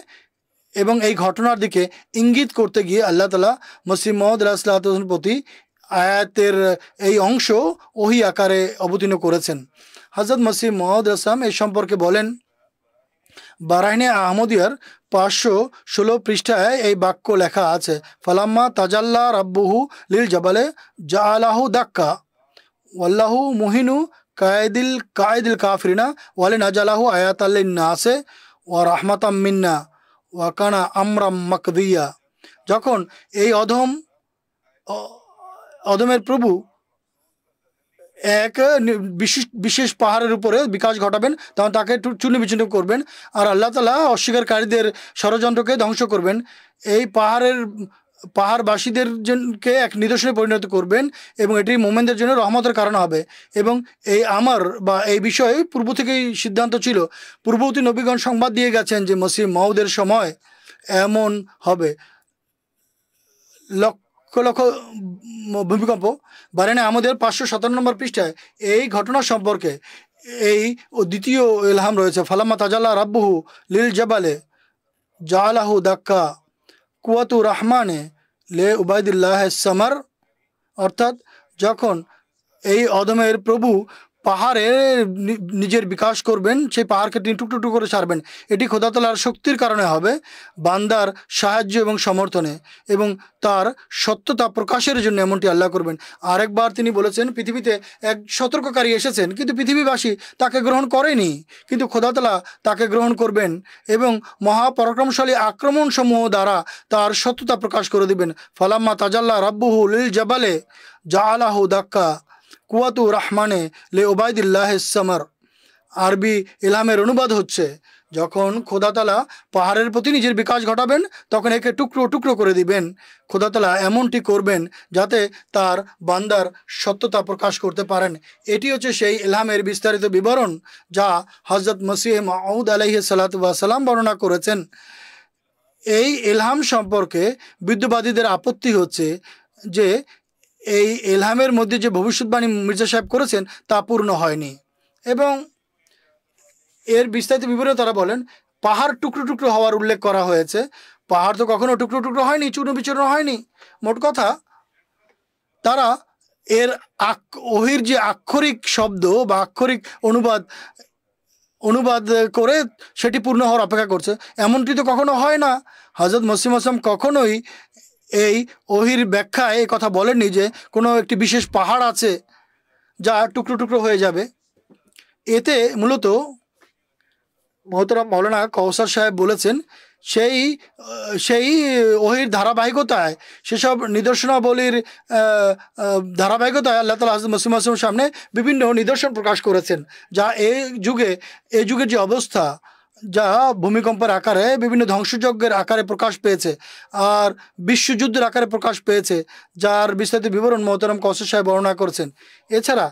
এবং এই ঘটনার দিকে ইঙ্গিত করতে গিয়ে আল্লাহ তাআলা মসিহ মাউদ আলাইহিস সালামের প্রতি আয়াতের এই অংশ ওহী আকারে অবতীর্ণ করেছেন। হযরত মসিহ মাউদ আলাইহিস সালাম এই সম্পর্কে বলেন, বারাইনে আহমদিয়ার ৫১৬ পৃষ্ঠায় এই বাক্য লেখা আছে, ফালাম্মা তাজাল্লা রাব্বুহু লিল জাবালে জাআলাহু দাক্কা ওয়াল্লাহু মুহিনু কায়দিল কাফিরিনা ওয়ালিনাজালাহু আয়াতাল লিন্নাসে ওয়া রাহমাতাম মিন্না ওয়া কানা আমরাম মাকদিয়া। যখন এই অদমের প্রভু এক বিশেষ পাহাড়ের উপরে বিকাশ ঘটাবেন, তখন তাকে চূর্ণ বিচূর্ণ করবেন আর আল্লাহ তাআলা অস্বীকারীদের ষড়যন্ত্রকে ধ্বংস করবেন। এই পাহাড়বাসীদেরকে এক নিদর্শনে পরিণত করবেন এবং এটি মোমেনদের জন্য রহমতের কারণ হবে। এবং এই বিষয়ে পূর্ব থেকেই সিদ্ধান্ত ছিল। পূর্ববর্তী নবীগণ সংবাদ দিয়ে গেছেন যে মসিহ মাউদের সময় এমন হবে। লক্ষ লক্ষ ভূমিকম্প। বারাইনে আমাদের ৫৫৭ নম্বর পৃষ্ঠায় এই ঘটনা সম্পর্কে এই দ্বিতীয় ইলহাম রয়েছে, ফালাম্মা তাজাল্লা রাব্বুহু লিল জাবালে জাআলাহু দাক্কা কুওয়াতু রহমানে লে উবাইদুল্লাহ সামার। অর্থাৎ যখন এই অদমের প্রভু পাহাড়ে নিজের বিকাশ করবেন, সেই পাহাড়কে তিনি টুকরো টুকরো করে ছাড়বেন। এটি খোদা তাআলার শক্তির কারণে হবে, বান্দার সাহায্য এবং সমর্থনে এবং তার সত্যতা প্রকাশের জন্য এমনটি আল্লাহ করবেন। আরেকবার তিনি বলেছেন, পৃথিবীতে এক সতর্ককারী এসেছেন কিন্তু পৃথিবীবাসী তাকে গ্রহণ করেনি, কিন্তু খোদা তাআলা তাকে গ্রহণ করবেন এবং মহাপরাক্রমশালী আক্রমণসমূহ দ্বারা তার সত্যতা প্রকাশ করে দিবেন। ফালাম্মা তাজাল্লা রাব্বুহু লিল জাবালে জাআলাহু দাক্কা কুয়াতু রহমানে লে ওবায়দুল্লাহ সামার। আরবি ইলহামের অনুবাদ হচ্ছে, যখন খোদা তাআলা পাহাড়ের প্রতি নিজের বিকাশ ঘটাবেন তখন একে টুকরো টুকরো করে দিবেন। খোদা তাআলা এমনটি করবেন যাতে তার বান্দার সত্যতা প্রকাশ করতে পারেন। এটি হচ্ছে সেই ইলহামের বিস্তারিত বিবরণ যা হযরত মসিহ মাউদ আলাইহিস সালাতু ওয়াস সালাম বর্ণনা করেছেন। এই ইলহাম সম্পর্কে বিদ্যুৎবাদীদের আপত্তি হচ্ছে যে এই ইলহামের মধ্যে যে ভবিষ্যৎবাণী মির্জা সাহেব করেছেন তা পূর্ণ হয়নি, এবং এর বিস্তারিত বিবরণে তারা বলেন পাহাড় টুকরো টুকরো হওয়ার উল্লেখ করা হয়েছে। পাহাড় তো কখনো টুকরো টুকরো হয়নি, চূর্ণ বিচূর্ণ হয়নি। মোট কথা তারা এর ওহির যে আক্ষরিক শব্দ বা আক্ষরিক অনুবাদ করে সেটি পূর্ণ হওয়ার অপেক্ষা করছে, এমনটি তো কখনো হয় না। হযরত মসিহ মাউদ কখনোই এই ওহির ব্যাখ্যায় এই কথা বলেননি যে কোনো একটি বিশেষ পাহাড় আছে যা টুকরো টুকরো হয়ে যাবে। এতে মূলত মোহতারাম মাওলানা কওসার সাহেব বলেছেন সেই ওহির ধারাবাহিকতায়, সেসব নিদর্শনাবলীর ধারাবাহিকতায় আল্লাহ তাআলা হযরত মসিহ মাউদের সামনে বিভিন্ন নিদর্শন প্রকাশ করেছেন, যা এই যুগের যে অবস্থা, যা ভূমিকম্পের আকারে, বিভিন্ন ধ্বংসযজ্ঞের আকারে প্রকাশ পেয়েছে আর বিশ্বযুদ্ধের আকারে প্রকাশ পেয়েছে, যার বিস্তারিত বিবরণ মোহতারাম কওসার সাহেব বর্ণনা করেছেন। এছাড়া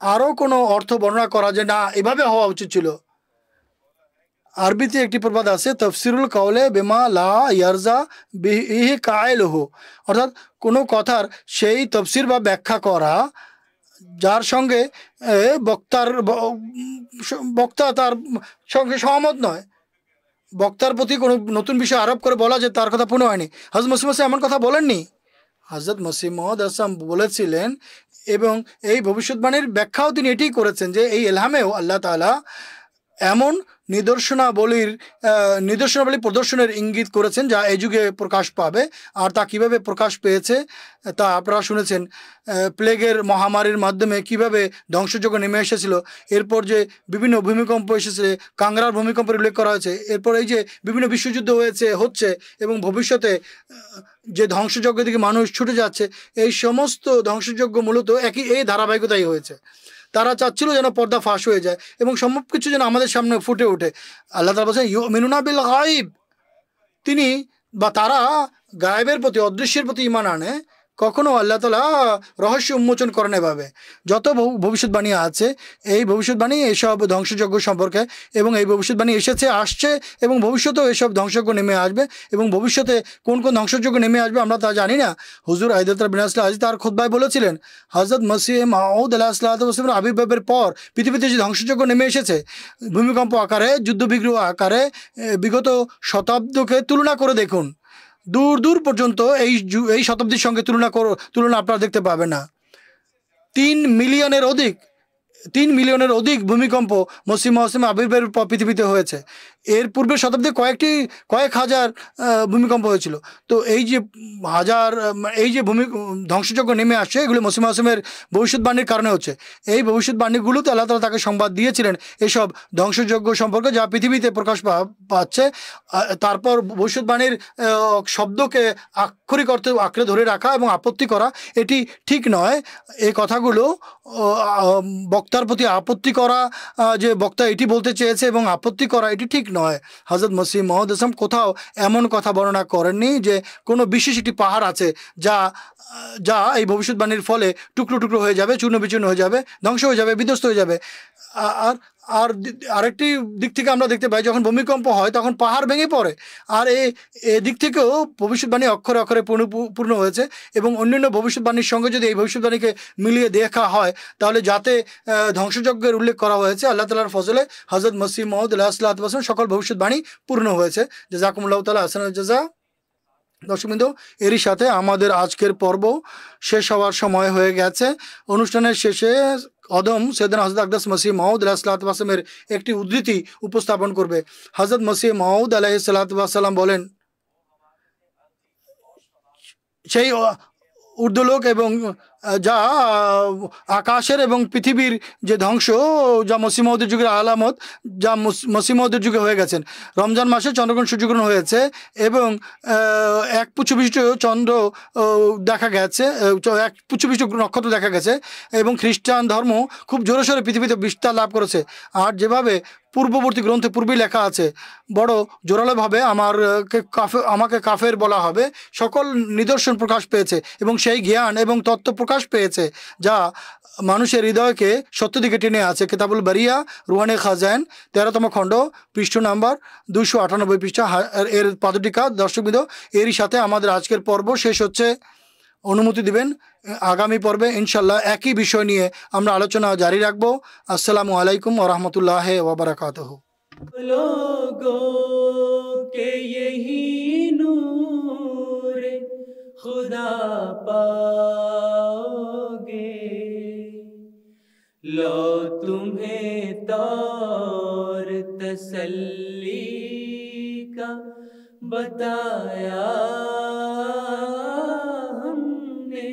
আরও কোনো অর্থ বর্ণনা করা যে না এভাবে হওয়া উচিত ছিল। আরবিতে একটি প্রবাদ আছে, তফসিরুল কাউলে বেমা লা ইয়ারজা বিহি কায়েলহু, অর্থাৎ কোনো কথার সেই তফসির বা ব্যাখ্যা করা যার সঙ্গে বক্তা তার সঙ্গে সহমত নয়। বক্তার প্রতি কোনো নতুন বিষয় আরোপ করে বলা যে তার কথা পূর্ণ হয়নি। হযরত মসিহ মাউদ এমন কথা বলেননি। হযরত মসিহ মাউদ আসসালাম বলেছিলেন, এবং এই ভবিষ্যৎবাণীর ব্যাখ্যাও তিনি এটিই করেছেন যে এই ইলহামেও আল্লাহ তাআলা এমন নিদর্শনাবলী প্রদর্শনের ইঙ্গিত করেছেন যা এই যুগে প্রকাশ পাবে। আর তা কিভাবে প্রকাশ পেয়েছে তা আপনারা শুনেছেন। প্লেগের মহামারীর মাধ্যমে কিভাবে ধ্বংসযজ্ঞ নেমে এসেছিল, এরপর যে বিভিন্ন ভূমিকম্প এসেছে, কাংড়ার ভূমিকম্পের উল্লেখ করা হয়েছে, এরপর এই যে বিভিন্ন বিশ্বযুদ্ধ হচ্ছে এবং ভবিষ্যতে যে ধ্বংসযজ্ঞের দিকে মানুষ ছুটে যাচ্ছে, এই সমস্ত ধ্বংসযজ্ঞ মূলত এই ধারাবাহিকতাই হয়েছে। তারা চাচ্ছিল যেন পর্দা ফাঁস হয়ে যায় এবং সব কিছু যেন আমাদের সামনে ফুটে ওঠে। আল্লাহ তাআলা বলেছেন ইউমিনুনা বিল গায়ব, তিনি বা তারা গায়েবের প্রতি, অদৃশ্যের প্রতি ঈমান আনে, কখনো আল্লাহ তাআলা রহস্য উন্মোচন করেন। এভাবে যত ভবিষ্যৎবাণী আছে, এই ভবিষ্যৎবাণী এসব ধ্বংসযজ্ঞ সম্পর্কে, এবং এই ভবিষ্যৎবাণী এসেছে, আসছে এবং ভবিষ্যতেও এসব ধ্বংসযজ্ঞ নেমে আসবে, এবং ভবিষ্যতে কোন কোন ধ্বংসযজ্ঞ নেমে আসবে আমরা তা জানি না। হুজুর আইদাতুল্লাহ বিন আসলাম তার খুতবায় বলেছিলেন, হযরত মসিহ মাউদ আলাইহিসসালামের আবির্ভাবের পর পৃথিবীতে যে ধ্বংসযজ্ঞ নেমে এসেছে ভূমিকম্প আকারে, যুদ্ধবিগ্রহ আকারে, বিগত শতাব্দীকে তুলনা করে দেখুন, দূর দূর পর্যন্ত এই শতাব্দীর সঙ্গে তুলনা আপনারা দেখতে পাবেন না। 3 মিলিয়নের অধিক ভূমিকম্প মসিহ মাউদের আবির্ভাবের পর পৃথিবীতে হয়েছে। এর পূর্বের শতাব্দীতে কয়েক হাজার ভূমিকম্প হয়েছিল। তো এই যে ধ্বংসযজ্ঞ নেমে আসছে, এগুলো মসিহ মাউদের ভবিষ্যৎবাণীর কারণে হচ্ছে। এই ভবিষ্যৎবাণীগুলোতে আল্লাহ তাআলা তাকে সংবাদ দিয়েছিলেন এসব ধ্বংসযজ্ঞ সম্পর্কে যা পৃথিবীতে প্রকাশ পাচ্ছে। তারপর ভবিষ্যৎবাণীর শব্দকে আক্ষরিক অর্থে আঁকড়ে ধরে রাখা এবং আপত্তি করা এটি ঠিক নয়। এই কথাগুলো বক্তার প্রতি আপত্তি করা, যে বক্তা এটি বলতে চেয়েছে এবং আপত্তি করা, এটি ঠিক নয়। হযরত মসিহ মাউদ আসসালাম কোথাও এমন কথা বর্ণনা করেননি যে কোনো বিশেষ একটি পাহাড় আছে যা এই ভবিষ্যৎবাণীর ফলে টুকরো টুকরো হয়ে যাবে, চূর্ণ বিচূর্ণ হয়ে যাবে, ধ্বংস হয়ে যাবে, বিধ্বস্ত হয়ে যাবে। আরেকটি দিক থেকে আমরা দেখতে পাই, যখন ভূমিকম্প হয় তখন পাহাড় ভেঙে পড়ে। আর এই দিক থেকেও ভবিষ্যৎবাণী অক্ষরে অক্ষরে পূর্ণ হয়েছে, এবং অন্যান্য ভবিষ্যৎবাণীর সঙ্গে যদি এই ভবিষ্যৎবাণীকে মিলিয়ে দেখা হয় তাহলে যাতে ধ্বংসযজ্ঞের উল্লেখ করা হয়েছে, আল্লাহ তাআলার ফজলে হযরত মসিহ মাউদ আলাইহিস সালাতু ওয়াস সালাম সকল ভবিষ্যৎবাণী পূর্ণ হয়েছে। জাযাকুমুল্লাহু তাআলা আহসানুল জাযা। দর্শকবৃন্দ, এরই সাথে আমাদের আজকের পর্ব শেষ হওয়ার সময় হয়ে গেছে। অনুষ্ঠানের শেষে অদম সৈয়দনা হযরত আকদাস মসিহ মাউদ আলাইহিসসালাতু ওয়াসসালামের একটি উদ্ধৃতি উপস্থাপন করবে। হযরত মসিহ মাউদ আলাইহিসসালাতু ওয়াসসালাম বলেন, সেই ঊর্ধ্বলোক এবং যা আকাশের এবং পৃথিবীর যে ধ্বংস, যা মসিহ মউদের যুগের আলামত, যা মসিহ মউদের যুগে হয়ে গেছেন। রমজান মাসে চন্দ্রগ্রহণ সূর্যগ্রহণ হয়েছে এবং এক পুচ্ছবিষ্ট চন্দ্র দেখা গেছে, এক পুচ্ছবিষ্ট নক্ষত্র দেখা গেছে এবং খ্রিস্টান ধর্ম খুব জোরে সোরে পৃথিবীতে বিস্তার লাভ করেছে। আর যেভাবে পূর্ববর্তী গ্রন্থে পূর্বেই লেখা আছে, বড় জোরালোভাবে আমাকে কাফের বলা হবে, সকল নিদর্শন প্রকাশ পেয়েছে এবং সেই জ্ঞান এবং তত্ত্ব প্রকাশ পেয়েছে যা মানুষের হৃদয়কে সত্য দিকে টেনে আছে। কিতাবুল বারিয়া রুহানে খাজাইন 13তম খণ্ড পৃষ্ঠ নাম্বার 298 পৃষ্ঠা এর পাদটিকা। দর্শকবৃন্দ, এরই সাথে আমাদের আজকের পর্ব শেষ হচ্ছে। অনুমতি দিবেন আগামী পর্বে ইনশাল্লাহ একই বিষয় নিয়ে আমরা আলোচনা জারি রাখবো। আসসালামু আলাইকুম ওয়া রাহমাতুল্লাহি ওয়া বারাকাতুহু। लोगों के यही नूर खुदा पाओगे, लो तुम्हें तौर तसल्ली का बताया हमने।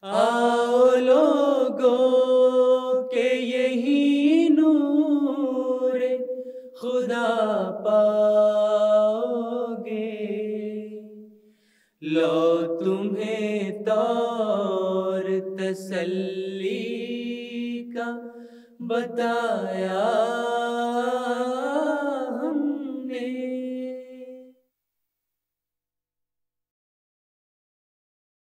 आओ लोगों के यही नूर खुदा पाओगे, लो तुम्हें तौर तसल्ली का बताया